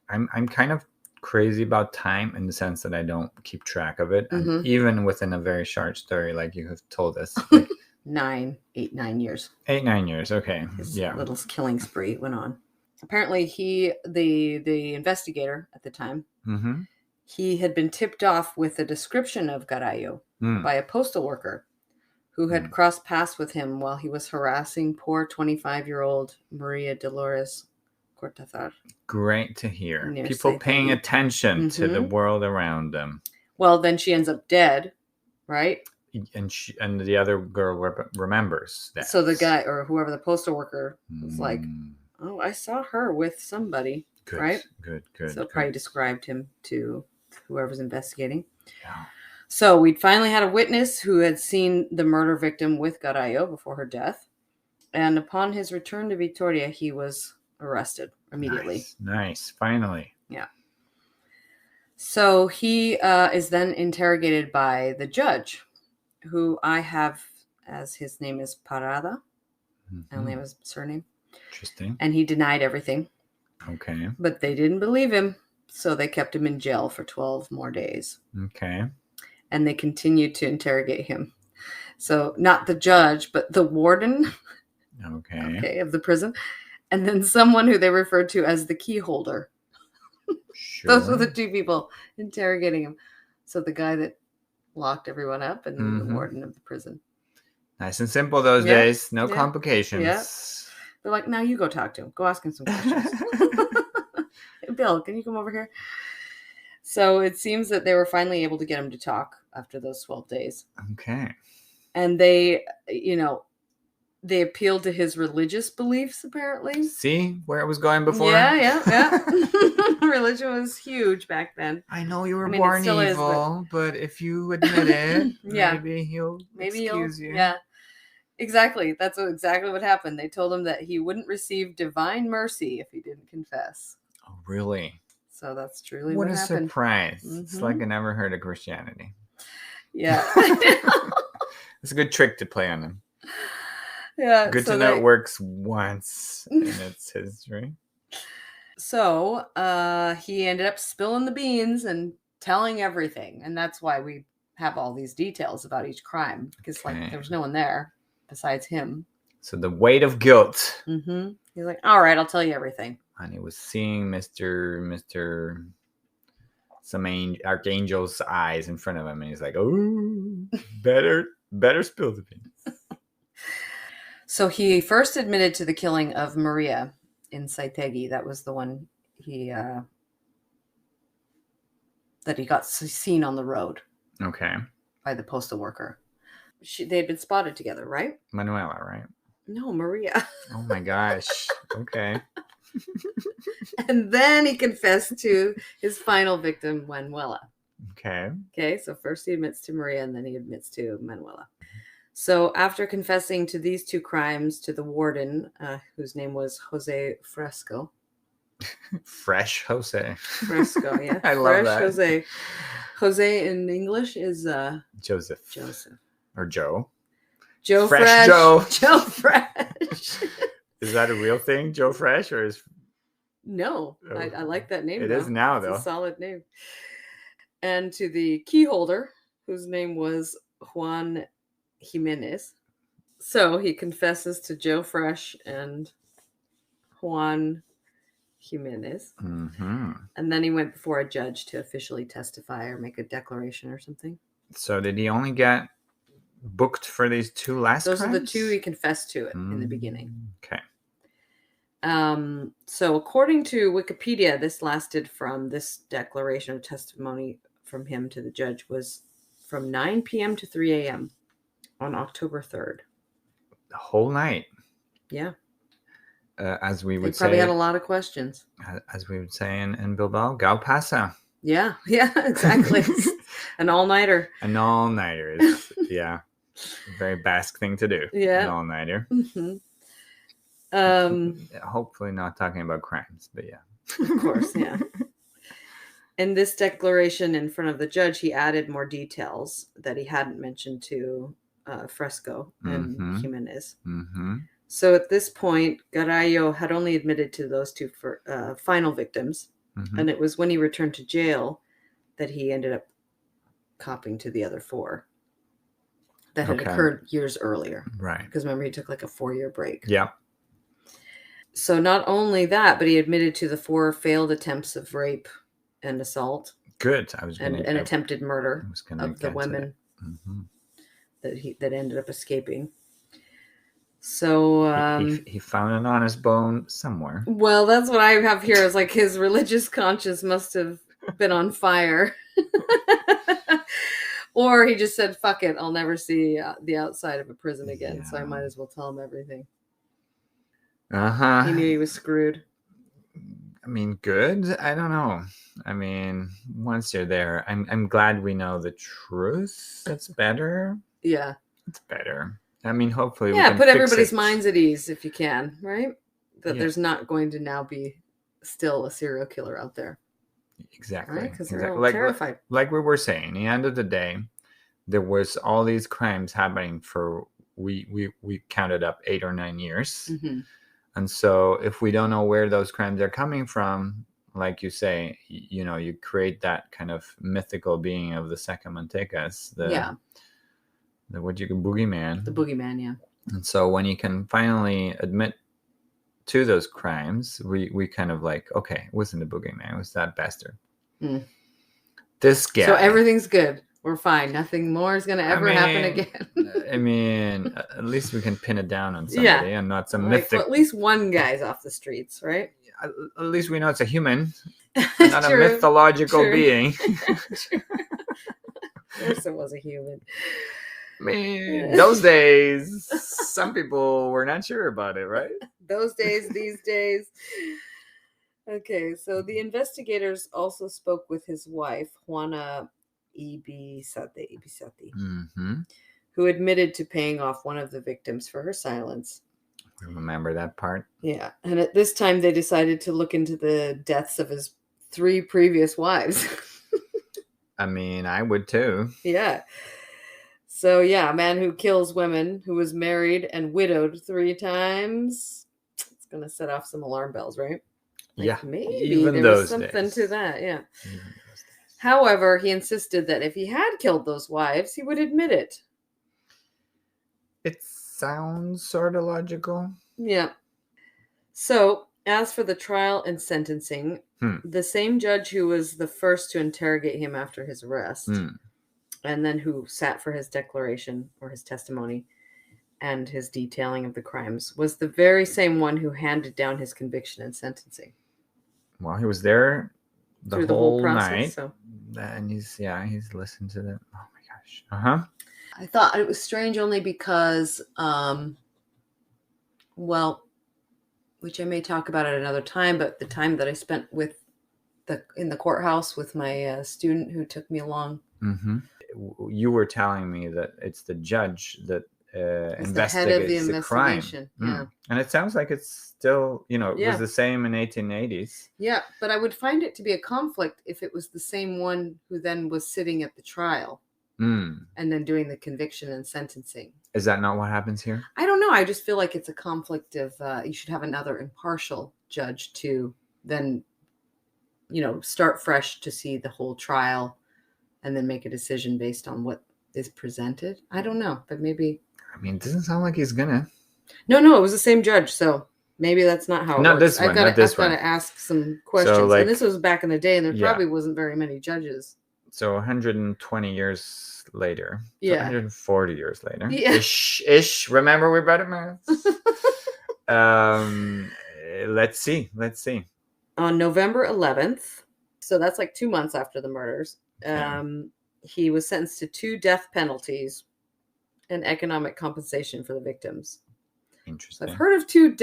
I'm kind of crazy about time in the sense that I don't keep track of it, and even within a very short story like you have told us, like 9 years. 8-9 years. Okay. His little killing spree went on. Apparently the investigator at the time, he had been tipped off with a description of Garayo by a postal worker who had crossed paths with him while he was harassing poor 25-year-old Maria Dolores Cortázar. Great to hear. People paying attention to the world around them. Well, then she ends up dead, right? And the other girl remembers that. So the guy or whoever the postal worker was like, "Oh, I saw her with somebody." Good, right? Good. So probably described him to whoever's investigating. Yeah. So we'd finally had a witness who had seen the murder victim with Garayo before her death. And upon his return to Vitoria, he was arrested immediately. Nice. Finally. Yeah. So he is then interrogated by the judge, who I have as his name is Parada. I only have his surname. Interesting. And he denied everything. Okay. But they didn't believe him, so they kept him in jail for 12 more days. Okay. And they continued to interrogate him. So not the judge, but the warden of the prison. And then someone who they referred to as the key holder. Sure. Those were the two people interrogating him. So the guy that locked everyone up and then the warden of the prison. Nice and simple those days. No complications. Yeah. They're like, now you go talk to him. Go ask him some questions. Hey, Bill, can you come over here? So it seems that they were finally able to get him to talk after those 12 days. Okay. And they, they appealed to his religious beliefs, apparently. See where it was going before? Yeah. Religion was huge back then. I know you were born evil, but if you admit it, maybe he'll excuse you. Yeah. Exactly. That's exactly what happened. They told him that he wouldn't receive divine mercy if he didn't confess. Oh, really? So that's truly what happened. What a surprise. It's like I never heard of Christianity. Yeah. It's a good trick to play on them. Yeah. Good to know it works once in its history. So he ended up spilling the beans and telling everything. And that's why we have all these details about each crime. Because there was no one there besides him. So the weight of guilt. He's like, all right, I'll tell you everything. And he was seeing some archangel's eyes in front of him. And he's like, oh, better spill the beans. So he first admitted to the killing of Maria in Saitegi. That was the one that he got seen on the road. Okay. By the postal worker. They had been spotted together, right? Manuela, right? No, Maria. Oh my gosh. Okay. And then he confessed to his final victim, Manuela. Okay, so first he admits to Maria and then he admits to Manuela. So after confessing to these two crimes to the warden, whose name was Jose Fresco. Fresh Jose. Fresco, yeah. I love that. Jose. Jose in English is Joseph. Or Joe. Joe Fresh. Fresh. Joe. Joe Fresh. Is that a real thing, Joe Fresh, or is? No, I like that name. It is now, though. It's a solid name. And to the key holder, whose name was Juan Jimenez. So he confesses to Joe Fresh and Juan Jimenez. And then he went before a judge to officially testify or make a declaration or something. So did he only get booked for these two last Those crimes? are the two he confessed to it in the beginning. Okay. So according to Wikipedia, this declaration of testimony from him to the judge was from 9 p.m. to 3 a.m. on October 3rd. The whole night. Yeah. As we They would probably say, had a lot of questions. as we would say in Bilbao, Gal pasa. Yeah, exactly. An all-nighter. An all-nighter is, yeah, a very Basque thing to do. Yeah. An all-nighter. Hopefully not talking about crimes, but yeah. Of course, yeah. In this declaration in front of the judge, he added more details that he hadn't mentioned to Fresco and Jimenez. Mm-hmm. So at this point, Garayo had only admitted to those two final victims. Mm-hmm. And it was when he returned to jail that he ended up copping to the other 4 that had occurred years earlier. Right. Because remember, he took like a 4-year break. Yeah. So not only that, but he admitted to the 4 failed attempts of rape and assault. Good. And attempted murder of the women that ended up escaping. So he found an honest bone somewhere. Well, that's what I have here. Is like his religious conscience must have been on fire, or he just said, "Fuck it, I'll never see the outside of a prison again, so I might as well tell him everything." He knew he was screwed. I mean, good. I don't know. I mean, once you're there, I'm glad we know the truth. That's better. Yeah, it's better. I mean, hopefully, we can put everybody's minds at ease if you can, right? That there's not going to now be still a serial killer out there. Exactly. Because they're all terrified. Like we were saying, at the end of the day, there was all these crimes happening for we counted up 8 or 9 years, and so if we don't know where those crimes are coming from, like you say, you create that kind of mythical being of the Sacamantecas. The boogeyman. The boogeyman, yeah. And so when you can finally admit to those crimes, we kind of like, okay, it wasn't the boogeyman, it was that bastard. This guy. So everything's good. We're fine. Nothing more is going to ever happen again. I mean, at least we can pin it down on somebody and not some mythic. Well, at least one guy's off the streets, right? At least we know it's a human, not a mythological being. Of course it was a human. I mean, those days, some people were not sure about it, right? Those days, these days. Okay, so the investigators also spoke with his wife, Juana Ibisate, who admitted to paying off one of the victims for her silence. Remember that part? Yeah, and at this time they decided to look into the deaths of his 3 previous wives. I mean, I would too. Yeah. So, yeah, a man who kills women, who was married and widowed 3 times. It's going to set off some alarm bells, right? Like maybe there was something to that, yeah. However, he insisted that if he had killed those wives, he would admit it. It sounds sort of logical. Yeah. So, as for the trial and sentencing, the same judge who was the first to interrogate him after his arrest, and then who sat for his declaration or his testimony and his detailing of the crimes, was the very same one who handed down his conviction and sentencing. Well, he was there through the whole process, night, so. And he's listened to them. Oh my gosh. I thought it was strange only because, which I may talk about at another time, but the time that I spent in the courthouse with my student who took me along. You were telling me that it's the judge that investigates the head of the investigation. Yeah. And it sounds like it's still, it was the same in 1880s. Yeah, but I would find it to be a conflict if it was the same one who then was sitting at the trial and then doing the conviction and sentencing. Is that not what happens here? I don't know. I just feel like it's a conflict of you should have another impartial judge to then, start fresh to see the whole trial and then make a decision based on what is presented. I don't know, but maybe. I mean, it doesn't sound like he's gonna. No, it was the same judge, so maybe that's not how it works. I've got to ask some questions. So, and this was back in the day, and there probably wasn't very many judges. So 120 years later. Yeah. 140 years later. Yeah. Ish. Remember we're bad at math. Let's see. On November 11th, so that's like 2 months after the murders, he was sentenced to 2 death penalties and economic compensation for the victims. So Interesting. I've heard of 2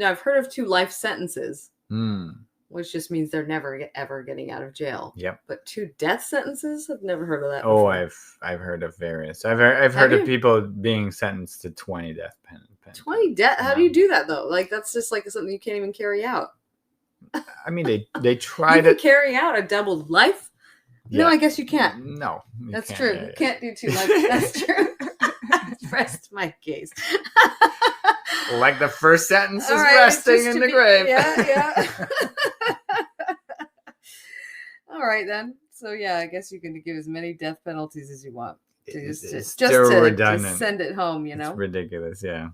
I've heard of 2 life sentences, Hmm. which just means they're never ever getting out of jail. Yep. But 2 death sentences? I've never heard of that Oh, before. I've heard of various. I've heard you? of people being sentenced to 20 death penalties. 20 death? How do you do that, though? Like, that's just like something you can't even carry out. I mean, they You tried can it. carry out a double life? No, I guess you can't. No, you That's can't. true. Yeah, You yeah. can't do 2 lives. That's true. Rest my case. Like the first sentence is All right, resting just in to the be- grave. Yeah. All right, then. So, yeah, I guess you can give as many death penalties as you want. It's Just still to redundant. send it home, you It's know? ridiculous, yeah.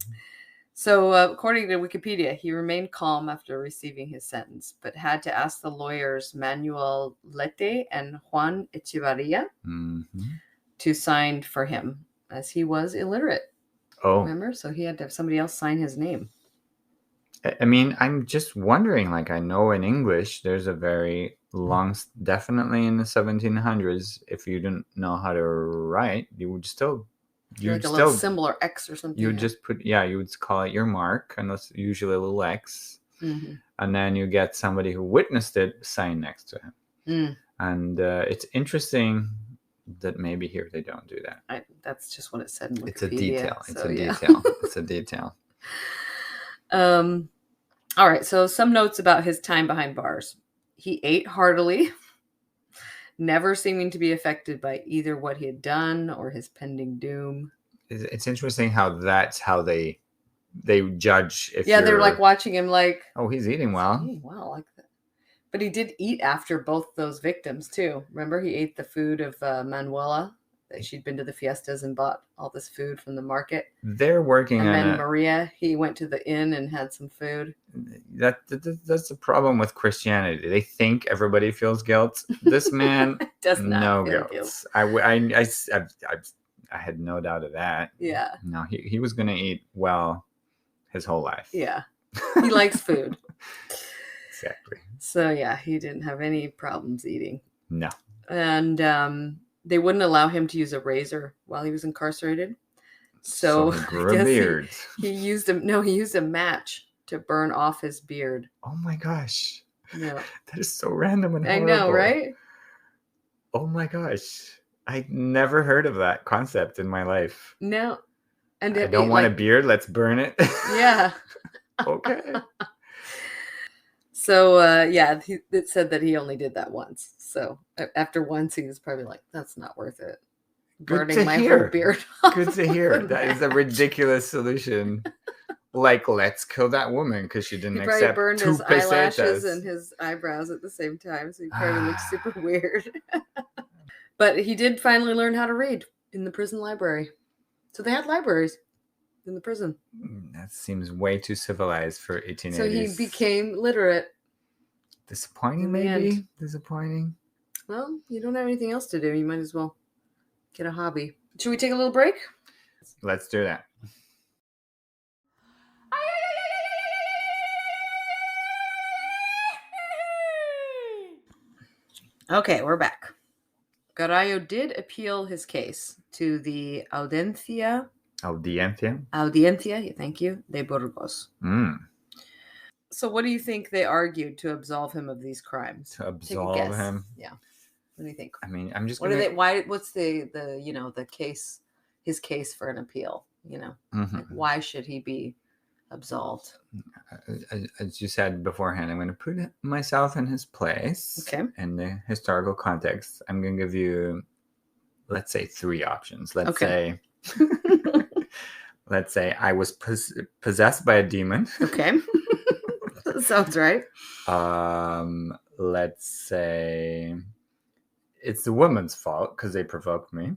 So, according to Wikipedia, he remained calm after receiving his sentence, but had to ask the lawyers Manuel Lete and Juan Echevarria Hmm. to sign for him, as he was illiterate. Oh, Remember? So he had to have somebody else sign his name. I mean, I'm just wondering. Like, I know in English, there's a very long, definitely in the 1700s. If you didn't know how to write, you would still, Like a little symbol or X or something. you would just put, you would call it your mark, unless usually a little X, Mhm. and then you get somebody who witnessed it sign next to him. Mm. And it's interesting that maybe here they don't do that. That's just what it said in Wikipedia. It's a detail. It's so, a yeah. detail. It's a detail. All right. So some notes about his time behind bars. He ate heartily, never seeming to be affected by either what he had done or his pending doom. It's interesting how that's how they judge if Yeah, they're you're like watching him like, oh, he's eating well. "Hey, wow, like that." But he did eat after both those victims too. Remember, he ate the food of Manuela. That she'd been to the fiestas and bought all this food from the market. They're working And on then it. Maria, he went to the inn and had some food. That's the problem with Christianity. They think everybody feels guilt. This man Does not no feel guilt. guilt. I had no doubt of that. Yeah, No, he was gonna eat well his whole life. yeah. He likes food. Exactly. So yeah, he didn't have any problems eating. No. And they wouldn't allow him to use a razor while he was incarcerated. So he I grew a guess beard. he used a match to burn off his beard. Oh my gosh. Yeah. That is so random and I horrible. know, right? Oh my gosh. I never heard of that concept in my life. No. And I don't want a beard. Let's burn it. Yeah. Okay. So it said that he only did that once. So after once, he was probably like, "That's not worth it." Good Burning to my hear. whole beard. Good to hear. That is a ridiculous solution. Like, let's kill that woman because she didn't He probably accept burned two his eyelashes pesetas. and his eyebrows at the same time, so he probably looked super weird. But he did finally learn how to read in the prison library. So they had libraries in the prison. That seems way too civilized for 1880s. So he became literate. Disappointing, in the maybe? end. Disappointing. Well, you don't have anything else to do. You might as well get a hobby. Should we take a little break? Let's do that. Okay, we're back. Garayo did appeal his case to the Audiencia, thank you, de Burgos. So what do you think they argued to absolve him of these crimes? To Take a absolve guess. him? Yeah. What do you think? I mean, I'm just What gonna... are they? What's the case? His case for an appeal. Mhm. Like, why should he be absolved? As you said beforehand, I'm going to put myself in his place. Okay. In the historical context, I'm going to give you, let's say, 3 options. Let's say I was possessed by a demon. Okay. Sounds right. Let's say it's the woman's fault because they provoked me.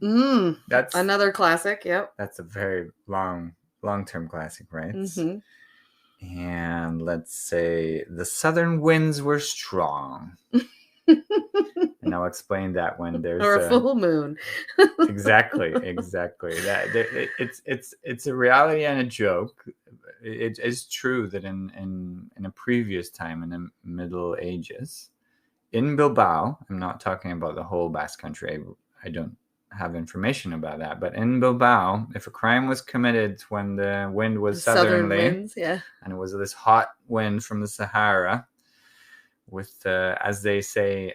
That's another classic. Yep. That's a very long-term classic, right? Mm-hmm. And let's say the southern winds were strong. And I'll explain that when there's or a full moon. Exactly. That it's a reality and a joke. It is true that in a previous time, in the Middle Ages, in Bilbao, I'm not talking about the whole Basque Country. I don't have information about that. But in Bilbao, if a crime was committed when the wind was The southern southerly, winds, yeah. and it was this hot wind from the Sahara, with as they say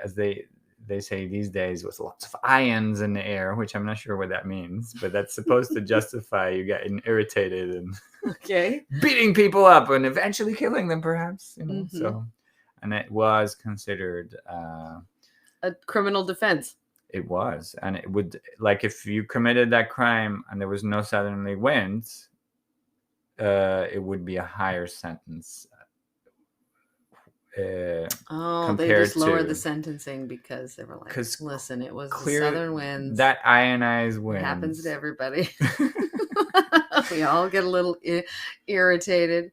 these days, with lots of ions in the air, which I'm not sure what that means, but that's supposed to justify you getting irritated and Okay. beating people up and eventually killing them, perhaps. Mhm. So, and it was considered. A criminal defense. It was, and it would, like, if you committed that crime and there was no southerly winds, it would be a higher sentence. They compared just lowered to- the sentencing because they were like, 'Cause listen, it was the clear southern winds. that ionized It wind happens to everybody. We all get a little irritated.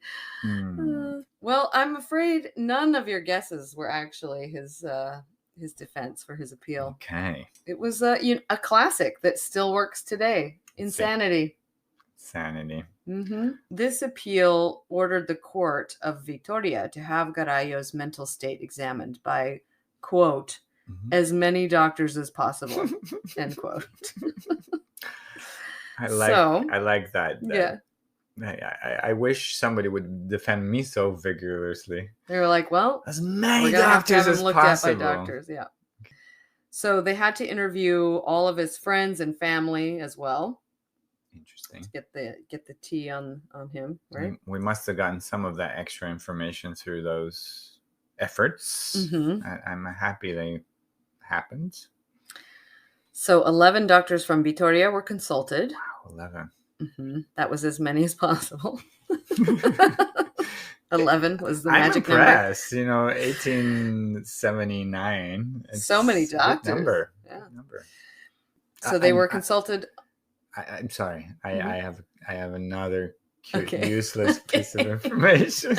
Well, I'm afraid none of your guesses were actually his defense for his appeal. Okay. It was a classic that still works today. Insanity. Sanity. This appeal ordered the court of Vitoria to have Garayo's mental state examined by, quote, as many doctors as possible, end quote. I like that. Yeah. I wish somebody would defend me so vigorously. They were like, well, As many we're gonna have to doctors have as him looked possible. at by doctors. Yeah. So they had to interview all of his friends and family as well. Interesting. Get the tea on him, right? We must have gotten some of that extra information through those efforts. I'm happy they happened. So 11 doctors from Vitoria were consulted. Wow, 11. That was as many as possible. 11 was the magic I'm impressed. 1879. So many It's a big doctors. number. Yeah. Big number. So they were consulted. I'm sorry. I have another cute, Okay. useless piece of information.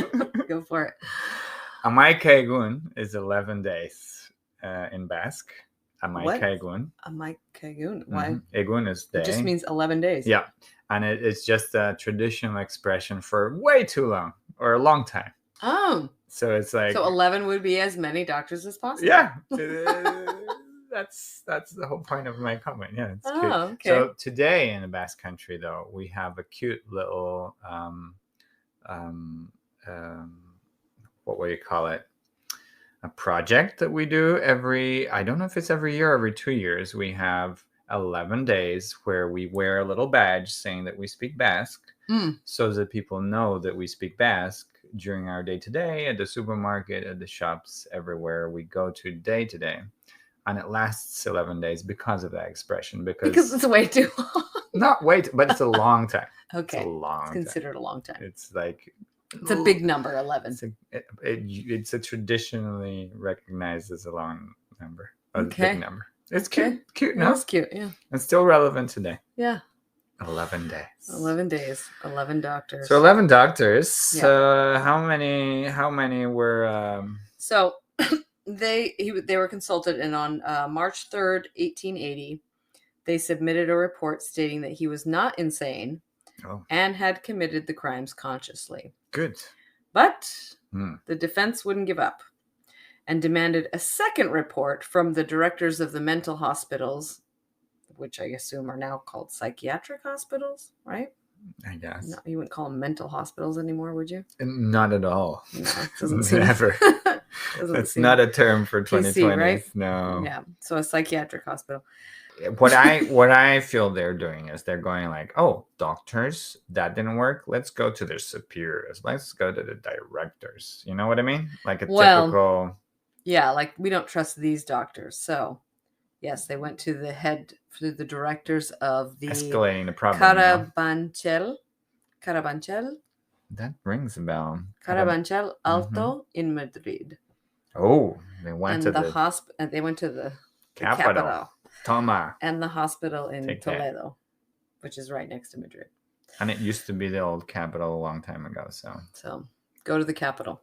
Go for it. Amaikegun is 11 days in Basque. What? Amaikegun. Amaikegun. Why? Egun is day. It just means 11 days. Yeah. And it's just a traditional expression for way too long or a long time. Oh. So it's like. So 11 would be as many doctors as possible. Yeah. That's the whole point of my comment. Yeah, it's cute. Okay. So today in the Basque Country, though, we have a cute little what would you call it? A project that we do I don't know if it's every year or every 2 years. We have 11 days where we wear a little badge saying that we speak Basque, so that people know that we speak Basque during our day-to-day at the supermarket, at the shops, everywhere we go to day-to-day. And it lasts 11 days because of that expression. Because it's way too long. Not wait, but it's a long time. Okay. It's a long It's considered a long time. It's like... It's a big number, 11. It's a traditionally recognized as a long number. A Okay. big number. It's cute. Okay. Cute, Yeah, no? that's cute, yeah. It's still relevant today. Yeah. 11 days. 11 days. 11 doctors. So 11 doctors. Yeah. How many were... So they were consulted, and on March 3rd, 1880, they submitted a report stating that he was not insane and had committed the crimes consciously. Good. But the defense wouldn't give up and demanded a second report from the directors of the mental hospitals, which I assume are now called psychiatric hospitals, right? I guess. No, you wouldn't call them mental hospitals anymore, would you? Not at all. No, it doesn't seem. Never. That's not a term for 2020. right? No. Yeah. So a psychiatric hospital. What I feel they're doing is they're going like, oh, doctors, that didn't work. Let's go to their superiors. Let's go to the directors. You know what I mean? Like a typical. Yeah, like we don't trust these doctors. So, yes, they went to the directors of the Escalating the problem. Carabanchel. That rings a bell. Carabanchel Alto in Madrid. Oh, they went and to They went to the capital. Toma. And the hospital in Toledo, which is right next to Madrid. And it used to be the old capital a long time ago. So go to the capital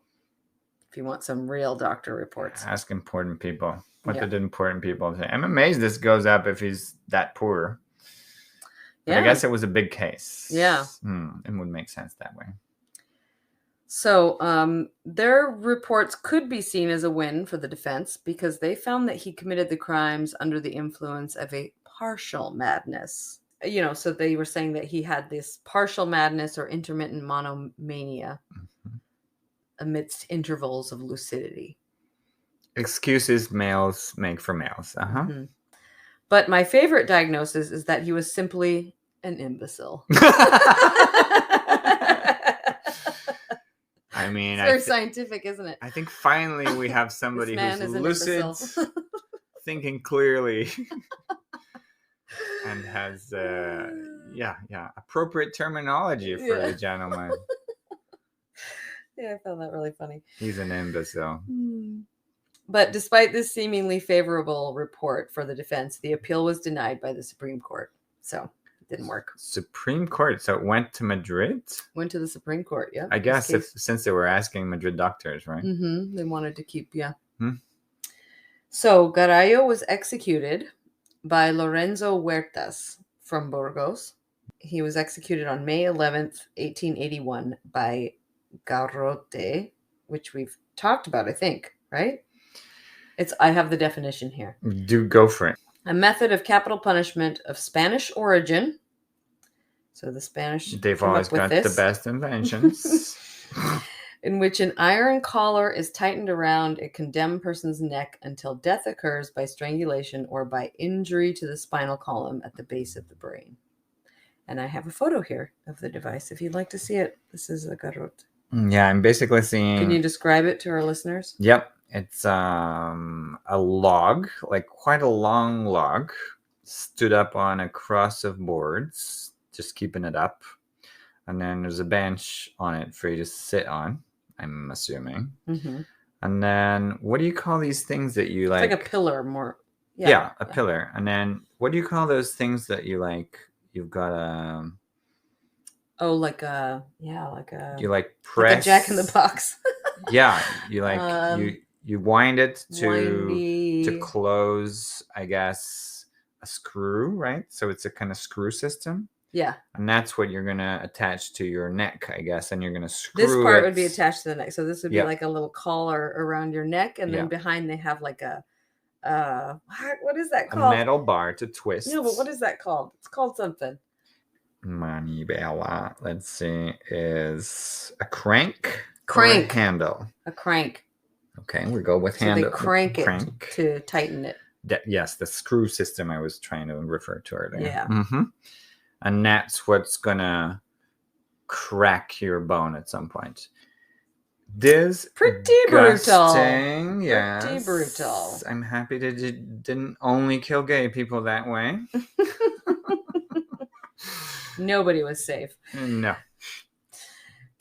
if you want some real doctor reports. Ask important people. What did important people say? I'm amazed this goes up if he's that poor. But I guess it was a big case. Yeah. It would make sense that way. So their reports could be seen as a win for the defense because they found that he committed the crimes under the influence of a partial madness. You know, so they were saying that he had this partial madness or intermittent monomania amidst intervals of lucidity. Excuses males make for males. Mm-hmm. But my favorite diagnosis is that he was simply an imbecile. I mean, it's very scientific, isn't it? I think finally we have somebody who's lucid, thinking clearly, and has appropriate terminology for the gentleman. Yeah, I found that really funny. He's an imbecile. But despite this seemingly favorable report for the defense, the appeal was denied by the Supreme Court. So it didn't work. Supreme Court? So it went to Madrid? Went to the Supreme Court, yeah. I guess since they were asking Madrid doctors, right? Mm-hmm. They wanted to keep, So Garayo was executed by Lorenzo Huertas from Burgos. He was executed on May 11th, 1881 by garrote, which we've talked about, I think, right? I have the definition here. Do go for it. A method of capital punishment of Spanish origin. So the Spanish, they've always got the best inventions. In which an iron collar is tightened around a condemned person's neck until death occurs by strangulation or by injury to the spinal column at the base of the brain. And I have a photo here of the device if you'd like to see it. This is a garrote. Yeah, I'm basically seeing... Can you describe it to our listeners? Yep. It's a log, like quite a long log, stood up on a cross of boards, just keeping it up. And then there's a bench on it for you to sit on, I'm assuming. Mm-hmm. And then, what do you call these things that you like? It's like a pillar more. Yeah, a pillar. And then, what do you call those things that you like? You've got a... Oh, like a... You like press... Like a Jack in the Box. Yeah, you like... You wind it to close, I guess, a screw, right? So it's a kind of screw system. Yeah. And that's what you're going to attach to your neck, I guess. And you're going to screw This part would be attached to the neck. So this would be like a little collar around your neck. And then behind they have like a, what is that called? A metal bar to twist. No, but what is that called? It's called something. Manibela, let's see, is a crank. Crank. Or a handle. A crank. Okay, we go with handle. So they crank it to tighten it. Yes, the screw system I was trying to refer to earlier. Yeah. Mm-hmm. And that's what's going to crack your bone at some point. This pretty brutal. Yes. Pretty brutal. I'm happy that it didn't only kill gay people that way. Nobody was safe. No.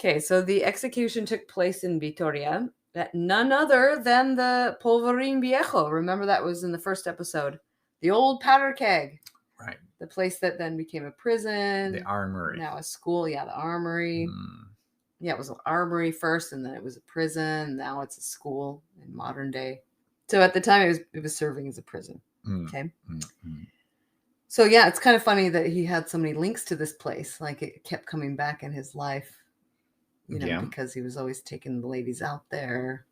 Okay, so the execution took place in Vitoria at none other than the Polvorín Viejo. Remember that was in the first episode. The old powder keg. Right. The place that then became a prison. The armory. Now a school. Yeah, the armory. Yeah, it was an armory first, and then it was a prison. Now it's a school in modern day. So at the time, it was serving as a prison. Okay. So yeah, it's kind of funny that he had so many links to this place. Like it kept coming back in his life. You know, because he was always taking the ladies out there.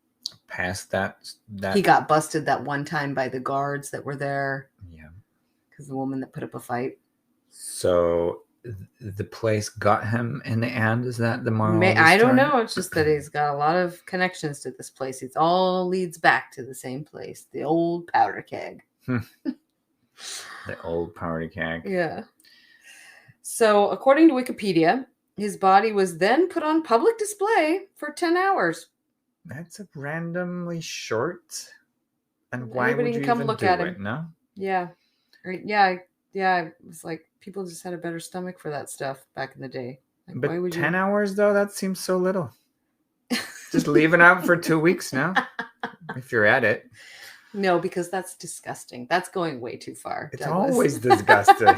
Past that. He got busted that one time by the guards that were there. Yeah. Because the woman that put up a fight. So the place got him in the end? Is that the moral? I don't know. It's just that he's got a lot of connections to this place. It all leads back to the same place. The old powder keg. The old powder keg. Yeah. So according to Wikipedia, his body was then put on public display for 10 hours. That's a randomly short. And why Everybody would you can come even look do at it? him. No? Yeah. Yeah. It was like people just had a better stomach for that stuff back in the day. Like, But why would 10 hours, though, that seems so little. Just leave it out for 2 weeks now. If you're at it. No, because that's disgusting. That's going way too far. It's Douglas. always disgusting.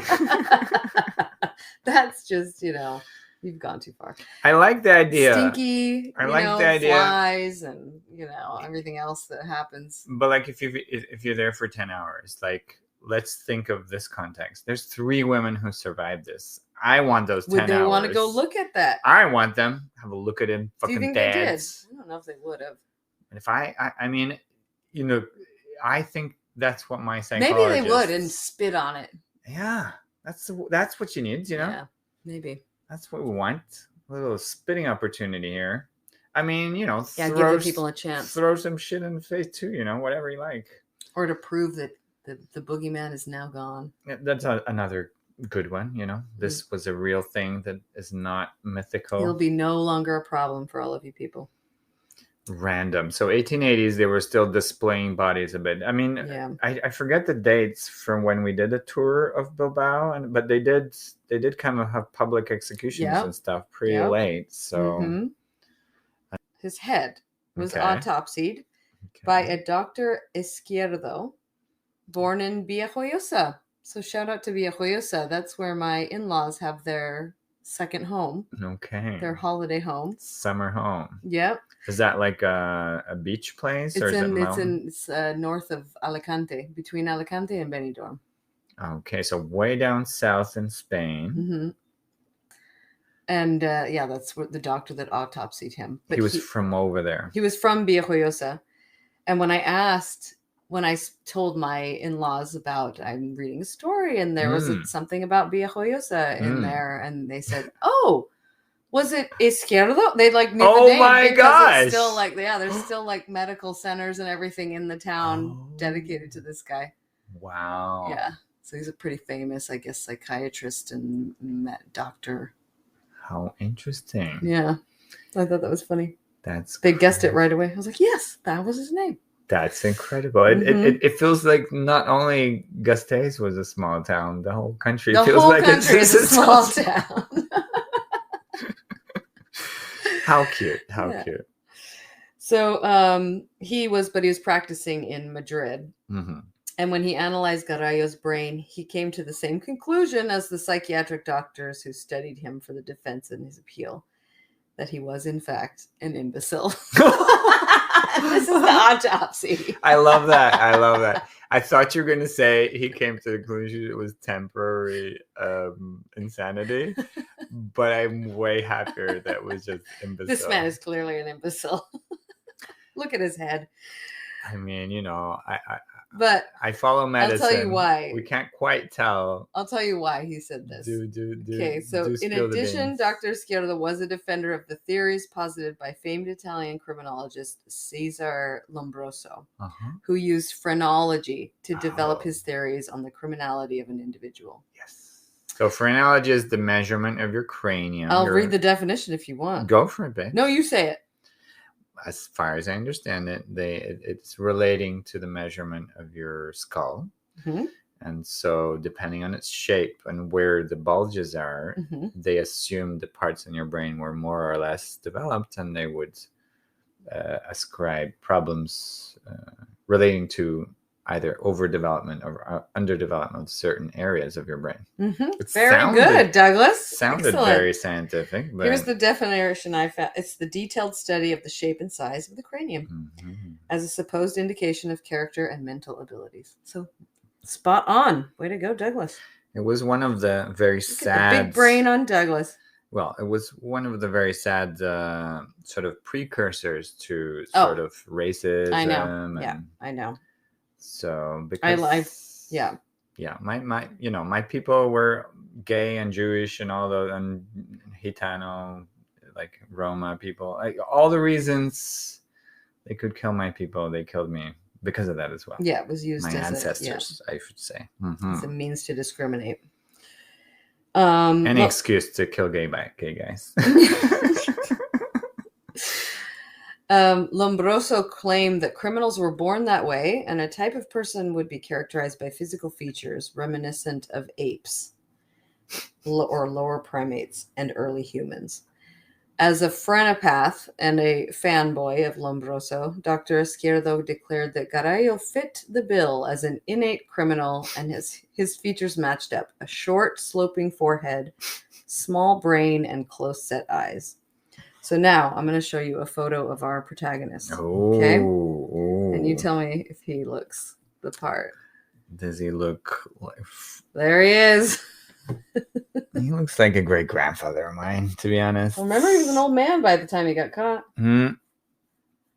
That's just, you've gone too far. I like the idea. Stinky, the idea. Flies and, everything else that happens. But like if you're there for 10 hours, like let's think of this context. There's 3 women who survived this. I want those 10 hours. Would they want to go look at that? I want them. Have a look at him. Fucking Do you think dads. they did? I don't know if they would have. And if I mean, I think that's what my psychologist... Maybe they would and spit on it. Yeah, that's what you need, Yeah, maybe. That's what we want. A little spitting opportunity here. I mean, Yeah, give throw the people a chance. throw some shit in the face too, whatever you like. Or to prove that the boogeyman is now gone. Yeah, that's another good one, This was a real thing that is not mythical. He'll be no longer a problem for all of you people. Random. So 1880s, they were still displaying bodies a bit. I mean, Yeah. I forget the dates from when we did a tour of Bilbao, but they did kind of have public executions and stuff pretty late. So his head was Okay. autopsied by a Dr. Izquierdo, born in Villajoyosa. So shout out to Villajoyosa. That's where my in-laws have their second home, Okay. their holiday home. Summer home. Yep. Is that like a beach place, or is it mountain? It's north of Alicante, between Alicante and Benidorm. Okay, so way down south in Spain. Mm-hmm. And that's what the doctor that autopsied him. But he was from over there. He was from Villajoyosa. And when I told my in-laws about, I'm reading a story and there was something about Villajoyosa in there, and they said, "Oh, was it Izquierdo?" They knew the name. My gosh! It's still there's still medical centers and everything in the town dedicated to this guy. Wow. Yeah. So he's a pretty famous, I guess, psychiatrist and doctor. How interesting. Yeah. I thought that was funny. They guessed it right away. I was like, yes, that was his name. That's incredible. It feels like not only Gasteiz was a small town, the whole country feels like it's a small town. How cute. How cute. So he was practicing in Madrid. Mm-hmm. And when he analyzed Garayo's brain, he came to the same conclusion as the psychiatric doctors who studied him for the defense in his appeal, that he was, in fact, an imbecile. This is the autopsy. I love that. I thought you were going to say he came to the conclusion it was temporary insanity, but I'm way happier that it was just imbecile. This man is clearly an imbecile. Look at his head. I mean, But I follow medicine. I'll tell you why. We can't quite tell. I'll tell you why he said this. Okay, so in addition, Dr. Izquierdo was a defender of the theories posited by famed Italian criminologist Cesare Lombroso, who used phrenology to develop his theories on the criminality of an individual. Yes. So phrenology is the measurement of your cranium. I'll read the definition if you want. Go for it, babe. No, you say it. As far as I understand it, it's relating to the measurement of your skull. Mm-hmm. And so depending on its shape and where the bulges are, they assume the parts in your brain were more or less developed, and they would ascribe problems relating to either overdevelopment or underdevelopment of certain areas of your brain. Very good, Douglas. Sounded Excellent. very scientific. But... Here's the definition I found. It's the detailed study of the shape and size of the cranium as a supposed indication of character and mental abilities. So spot on. Way to go, Douglas. It was one of the very sad... the big brain on Douglas. Well, it was one of the very sad sort of precursors to sort of racism. I know. Yeah, I know. So because my people were gay and Jewish and all those, and Gitano, like Roma people, like all the reasons they could kill my people, they killed me because of that as well. Yeah, it was used my as ancestors, I should say, as a means to discriminate. Any excuse to kill gay guys. Lombroso claimed that criminals were born that way, and a type of person would be characterized by physical features reminiscent of apes or lower primates and early humans. As a phreноpath and a fanboy of Lombroso, Dr. Izquierdo declared that Garayo fit the bill as an innate criminal, and his features matched up: a short, sloping forehead, small brain, and close-set eyes. So now I'm going to show you a photo of our protagonist. Okay? And you tell me if he looks the part. Does he look like... There he is. He looks like a great grandfather of mine, to be honest. Well, remember, he was an old man by the time he got caught. And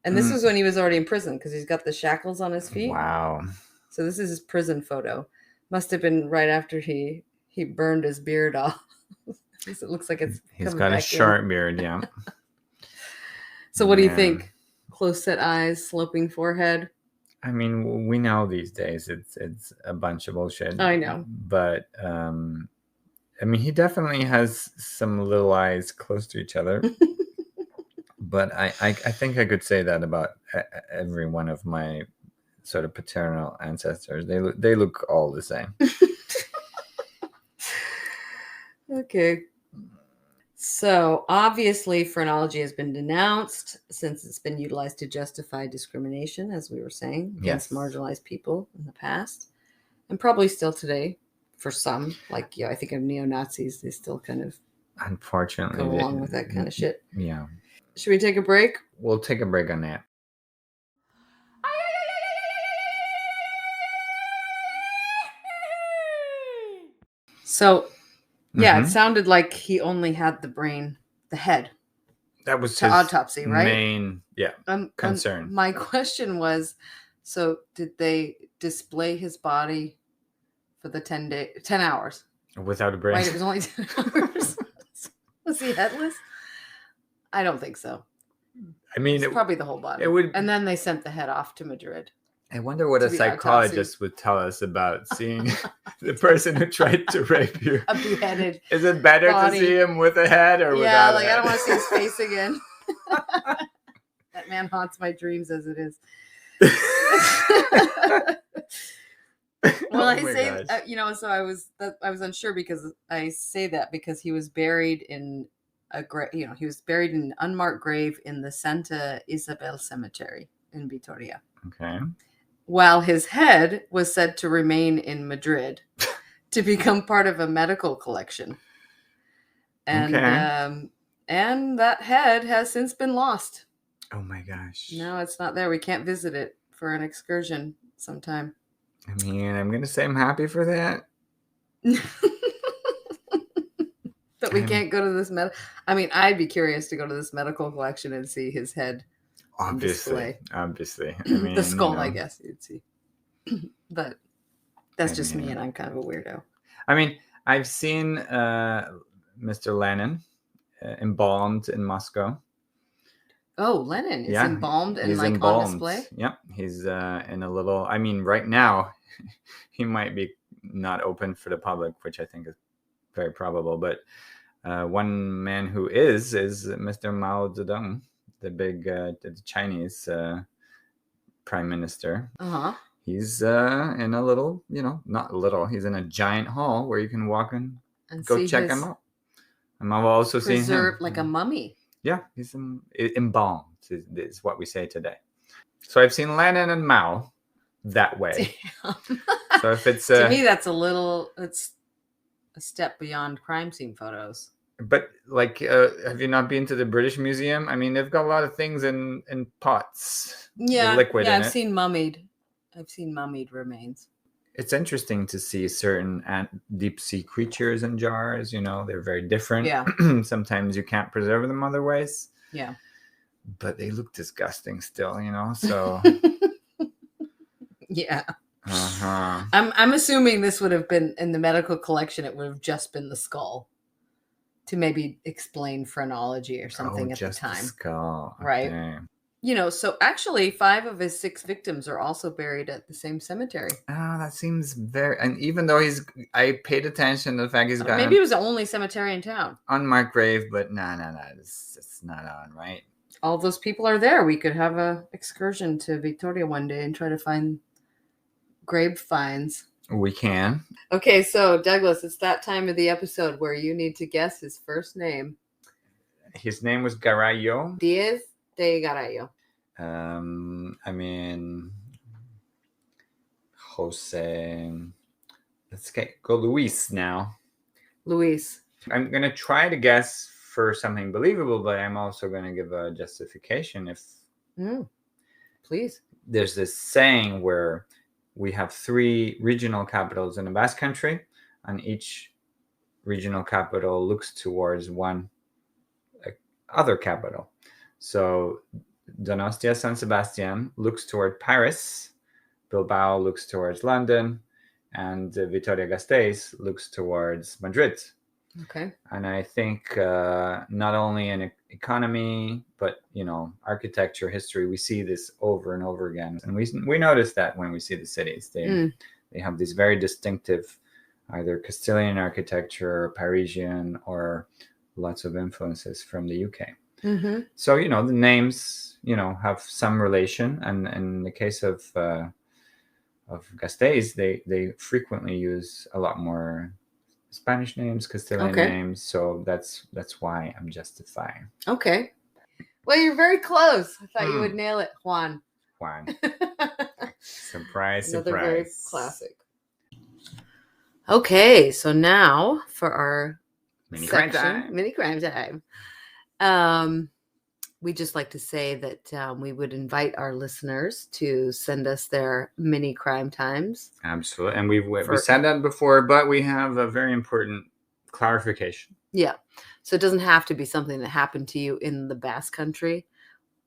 this was when he was already in prison, because he's got the shackles on his feet. Wow. So this is his prison photo. Must have been right after he burned his beard off. It looks like He's coming got a back short beard, yeah. So what do you Yeah. think? Close set eyes, sloping forehead. I mean, we know these days it's a bunch of bullshit. I know. But I mean, he definitely has some little eyes close to each other. But I think I could say that about every one of my sort of paternal ancestors. They look all the same. Okay. So obviously phrenology has been denounced since it's been utilized to justify discrimination, as we were saying, against Yes. marginalized people in the past, and probably still today for some. Like, I think of neo-Nazis, they still kind of Unfortunately, go along with that kind of shit. Yeah. Should we take a break? We'll take a break on that. So, yeah, Mhm. it sounded like he only had the head That was to his autopsy, right? main, concern. My question was, so did they display his body for the 10 hours? Without a brain. Right, it was only 10 hours. Was he headless? I don't think so. I mean, It's probably the whole body. it would. And then they sent the head off to Madrid. I wonder what to a be psychologist would tell us about seeing the person who tried to rape you. A beheaded. Is it better body. to see him with a head or without? Yeah, a like head? I don't want to see his face again. That man haunts my dreams as it is. Well, I say, so I was unsure because I say that because he was buried in he was buried in an unmarked grave in the Santa Isabel Cemetery in Vitoria. Okay. While his head was said to remain in Madrid to become part of a medical collection. And and that head has since been lost. Oh my gosh. No, it's not there. We can't visit it for an excursion sometime. I mean, I'm gonna say I'm happy for that. But we can't go to this I mean, I'd be curious to go to this medical collection and see his head. Obviously. I mean, the skull, I guess you'd see. But that's just me, and I'm kind of a weirdo. I mean, I've seen Mr. Lenin embalmed in Moscow. Oh, Lenin is embalmed and like embalmed. On display? Yep. He's in a little, I mean, right now, he might be not open for the public, which I think is very probable. But one man who is Mr. Mao Zedong, the big the Chinese prime minister. Uh-huh. He's in a little, not little, he's in a giant hall where you can walk in and go check him out. And I've also seen him. Preserved like a mummy. Yeah, he's embalmed, is what we say today. So I've seen Lenin and Mao that way. Damn. So if it's to me, it's a step beyond crime scene photos. But like, have you not been to the British Museum? I mean, they've got a lot of things in pots. Yeah, liquid. Yeah, I've seen mummied remains. It's interesting to see certain deep sea creatures in jars. They're very different. Yeah. Sometimes you can't preserve them other ways. Yeah. But they look disgusting still. So. Yeah. Uh-huh. I'm assuming this would have been in the medical collection. It would have just been the skull to maybe explain phrenology or something at the time. The skull. Right. Okay. So actually 5 of his 6 victims are also buried at the same cemetery. Oh, that seems very, and even though I paid attention to the fact he's got maybe it was the only cemetery in town. Unmarked grave, but no, it's not on, right? All those people are there. We could have a excursion to Victoria one day and try to find grave finds. We can. Okay, so Douglas, it's that time of the episode where you need to guess his first name. His name was Garayo. Diaz de Garayo. I mean, Jose. Let's go Luis now. Luis. I'm going to try to guess for something believable, but I'm also going to give a justification if... Please. There's this saying where we have 3 regional capitals in the Basque Country, and each regional capital looks towards one other capital. So Donostia San Sebastian looks toward Paris, Bilbao looks towards London, and Vitoria-Gasteiz looks towards Madrid. Okay. And I think not only in economy, but architecture, history, we see this over and over again. And we notice that when we see the cities, they have these very distinctive, either Castilian architecture, or Parisian, or lots of influences from the UK. Mm-hmm. So the names have some relation, and in the case of Gasteiz, they frequently use a lot more Spanish names, Castilian names, so that's why I'm justifying. Okay. Well, you're very close. I thought you would nail it, Juan. Surprise. Another very classic. Okay, so now for our mini crime time. We just like to say that we would invite our listeners to send us their mini crime times. Absolutely. And we said that before, but we have a very important clarification. Yeah. So it doesn't have to be something that happened to you in the Basque Country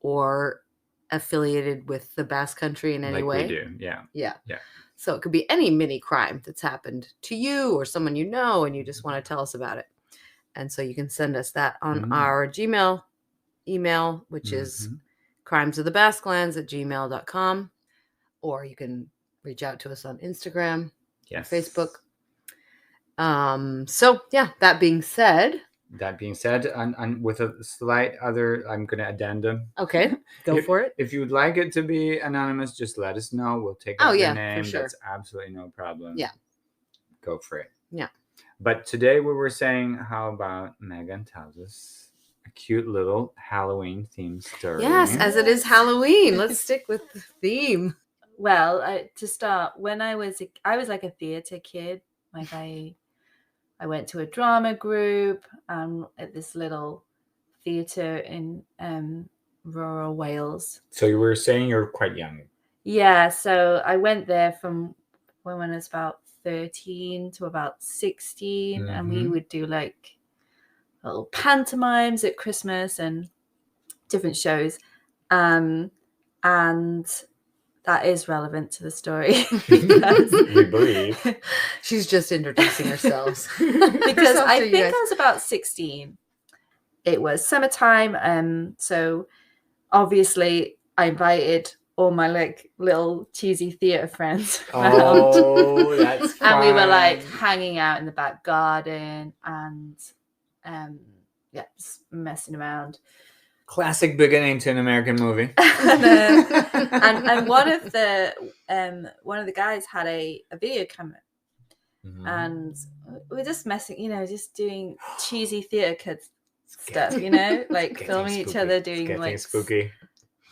or affiliated with the Basque Country in any way. We do. Yeah. So it could be any mini crime that's happened to you or someone you know, and you just want to tell us about it. And so you can send us that on our Gmail email, which is crimesofthebasquelands@gmail.com, or you can reach out to us on Instagram or Facebook. So yeah, that being said, and with a slight other, I'm going to addendum. Okay, go for it. If you'd like it to be anonymous, just let us know. We'll take out your name. For sure. That's absolutely no problem. Yeah. Go for it. Yeah. But today we were saying, how about Megan tells us a cute little Halloween themed story? Yes, as it is Halloween. Let's stick with the theme. Well, to start, when I was like a theater kid. Like I went to a drama group at this little theater in rural Wales. So you were saying you're quite young. Yeah, so I went there from when I was about 13 to about 16, and we would do like little pantomimes at Christmas and different shows, and that is relevant to the story. Because we believe she's just introducing herself. Because I think I was about 16. It was summertime, so obviously I invited all my like little cheesy theater friends around. Oh, that's fun. And we were like hanging out in the back garden and just messing around. Classic beginning to an American movie. and one of the guys had a video camera, and we were just messing, just doing cheesy theater kids stuff, like filming spooky. each other doing like spooky,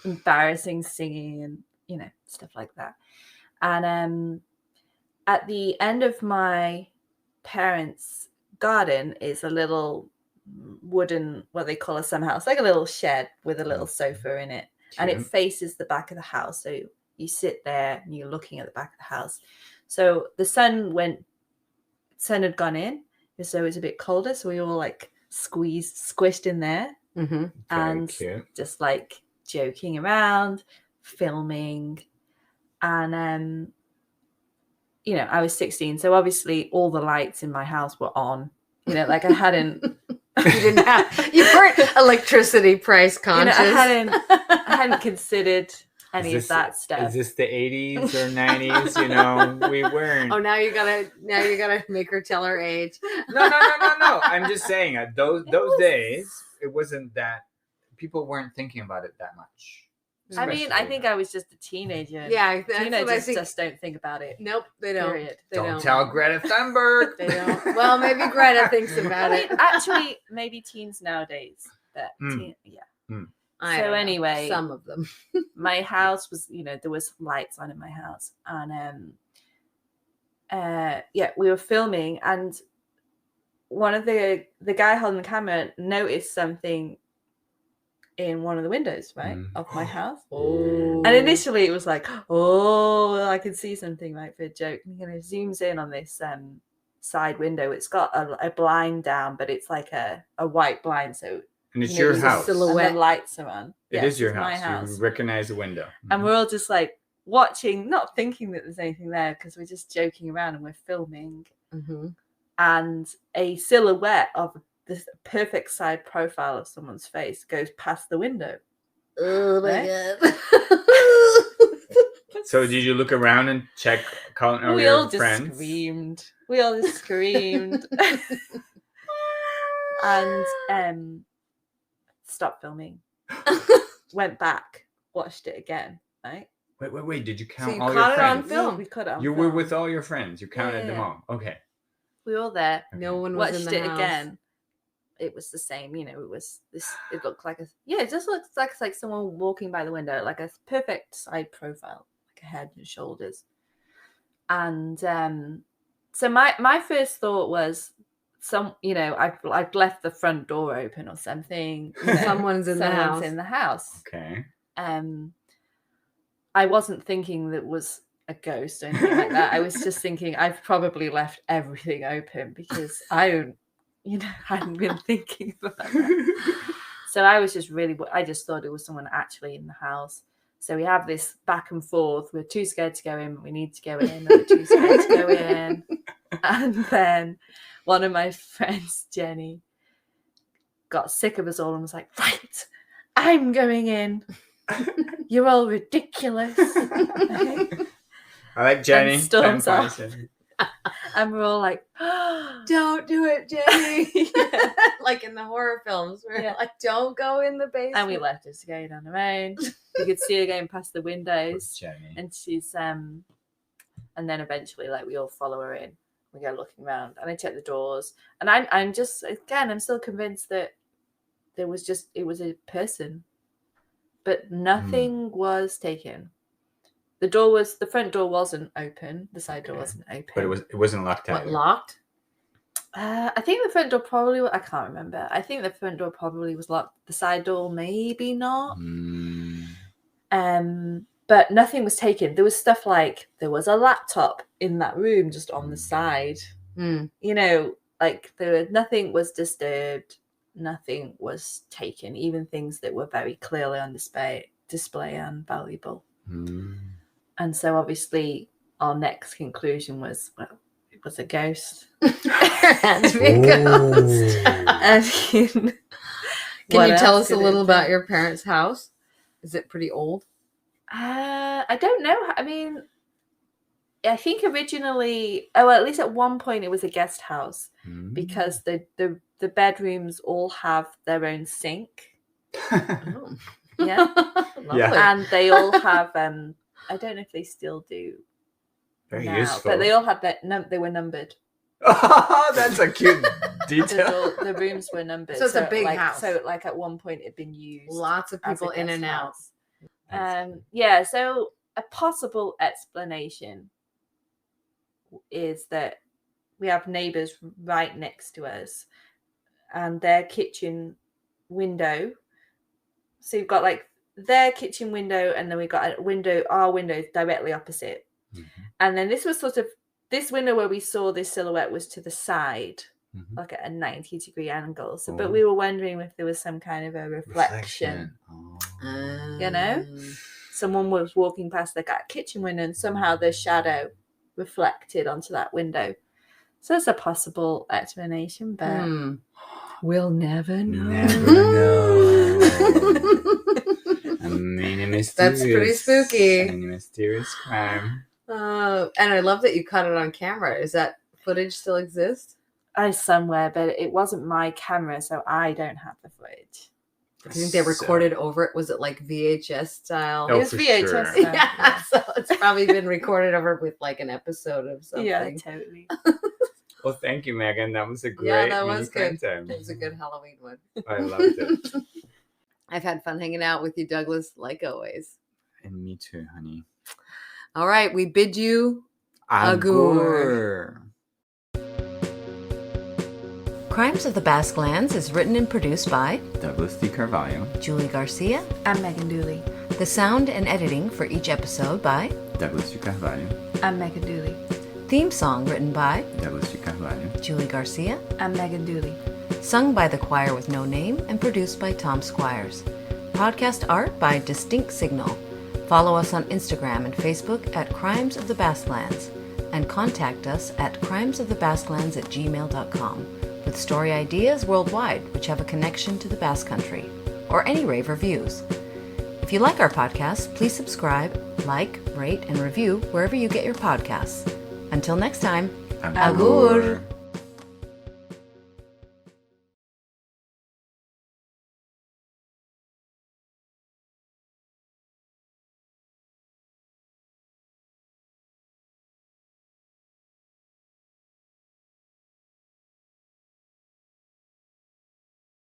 embarrassing singing and stuff like that. And at the end of my parents' garden is a little wooden, what they call a summer house, like a little shed with a little sofa in it. Cute. And it faces the back of the house, so you sit there and you're looking at the back of the house. So the sun had gone in, so it was a bit colder, so we all like squished in there, and cute. Just like joking around, filming. And I was 16, so obviously all the lights in my house were on. Like I hadn't you weren't electricity price conscious. I hadn't considered any of that stuff. Is this the 80s or 90s? We weren't. Oh, now you gotta make her tell her age. No. I'm just saying those days, it wasn't that people weren't thinking about it that much. I mean, I think I was just a teenager. Yeah, teenagers just don't think about it. Nope, they don't. Period. They don't tell Greta Thunberg. They don't. Well, maybe Greta thinks about it. Actually, maybe teens nowadays. But So anyway, some of them. My house was, there was lights on in my house, and we were filming, and one of the guy holding the camera noticed something in one of the windows, of my house. Oh. And initially it was like, I could see something, like, for a joke. And he zooms in on this side window. It's got a blind down, but it's like a white blind. So and it's your house. Silhouette. And the lights are on. It is your house. My house. You recognize the window. And we're all just like watching, not thinking that there's anything there because we're just joking around and we're filming. Mm-hmm. And a silhouette of this perfect side profile of someone's face goes past the window. Oh my Right? god. So did you look around and check calling over We all your just friends? screamed. We all just screamed. And stopped filming. Went back, watched it again, right? Wait. Did you count you all caught your it on friends? film. We caught it on You were film. with all your friends. You counted them Yeah. all. Okay. We were all there. No one was Watched in the it house. again. It was the same, you know. It was this. It looked like it just looks like someone walking by the window, like a perfect side profile, like a head and shoulders. And so my first thought was I've left the front door open or something. You know, Someone's in the house. in the house. Okay. I wasn't thinking that was a ghost or anything like that. I was just thinking I've probably left everything open because I hadn't been thinking about that. So I just thought it was someone actually in the house. So we have this back and forth. We're too scared to go in, but we need to go in. We're too scared to go in. And then one of my friends, Jenny, got sick of us all and was like, right, I'm going in. You're all ridiculous. I like Jenny. And storms Fan off. Jenny. And we're all like, Don't do it, Jenny. Yeah. Like in the horror films, where Yeah. like, don't go in the basement. And we left her to go down her own. You could see her going past the windows. Jenny. And she's and then eventually, like, we all follow her in. We go looking around, and I check the doors, and I'm still convinced that it was a person, but nothing was taken. The front door wasn't open. The side door wasn't open. But it wasn't locked out. What, locked? I think the front door probably. I can't remember. I think the front door probably was locked. The side door maybe not. But nothing was taken. There was stuff like there was a laptop in that room just on the side. Mm. You know, like nothing was disturbed. Nothing was taken. Even things that were very clearly on display and valuable. And so obviously our next conclusion was, well, it was a ghost. Had to be a ghost. I mean, Can you tell us a little about your parents' house? Is it pretty old? I don't know. I mean, I think originally, at least at one point, it was a guest house because the bedrooms all have their own sink. Oh. Yeah, Yeah. and they all have. I don't know if they still do. Very now, useful. but they all had that. They were numbered. Oh, that's a cute detail. The rooms were numbered. So it's a big house. So like at one point, it'd been used. Lots of as a people in guest and out. house. Yeah, so a possible explanation is that we have neighbors right next to us and their kitchen window. So you've got like their kitchen window and then we've got our window directly opposite. And then this window where we saw this silhouette was to the side, like at a 90-degree angle. So, but we were wondering if there was some kind of a reflection. You know? Someone was walking past the kitchen window and somehow their shadow reflected onto that window. So it's a possible explanation, but we'll never know. Never know. That's pretty spooky. A mysterious crime. And I love that you caught it on camera. Is that footage still exist? Somewhere, but it wasn't my camera, so I don't have the footage. Do you think they recorded over it? Was it like VHS style? Oh, It was for VHS sure. style. Yeah, so it's probably been recorded over with like an episode of something. Yeah, totally. Well, thank you, Megan. That was a great Yeah, that was good. time. It was a good Halloween one. I loved it. I've had fun hanging out with you, Douglas, like always. And me too, honey. All right, we bid you Agur. Crimes of the Basque Lands is written and produced by Douglas D. Carvalho. Julie Garcia. I'm Megan Dooley. The sound and editing for each episode by Douglas D. Carvalho. I'm Megan Dooley. Theme song written by Douglas D. Carvalho. Julie Garcia. I'm Megan Dooley. Sung by the choir with no name and produced by Tom Squires. Podcast art by Distinct Signal. Follow us on Instagram and Facebook at Crimes of the Basquelands, and contact us at crimesofthebasquelands@gmail.com with story ideas worldwide which have a connection to the Basque Country, or any rave reviews. If you like our podcast, please subscribe, like, rate, and review wherever you get your podcasts. Until next time, Agur.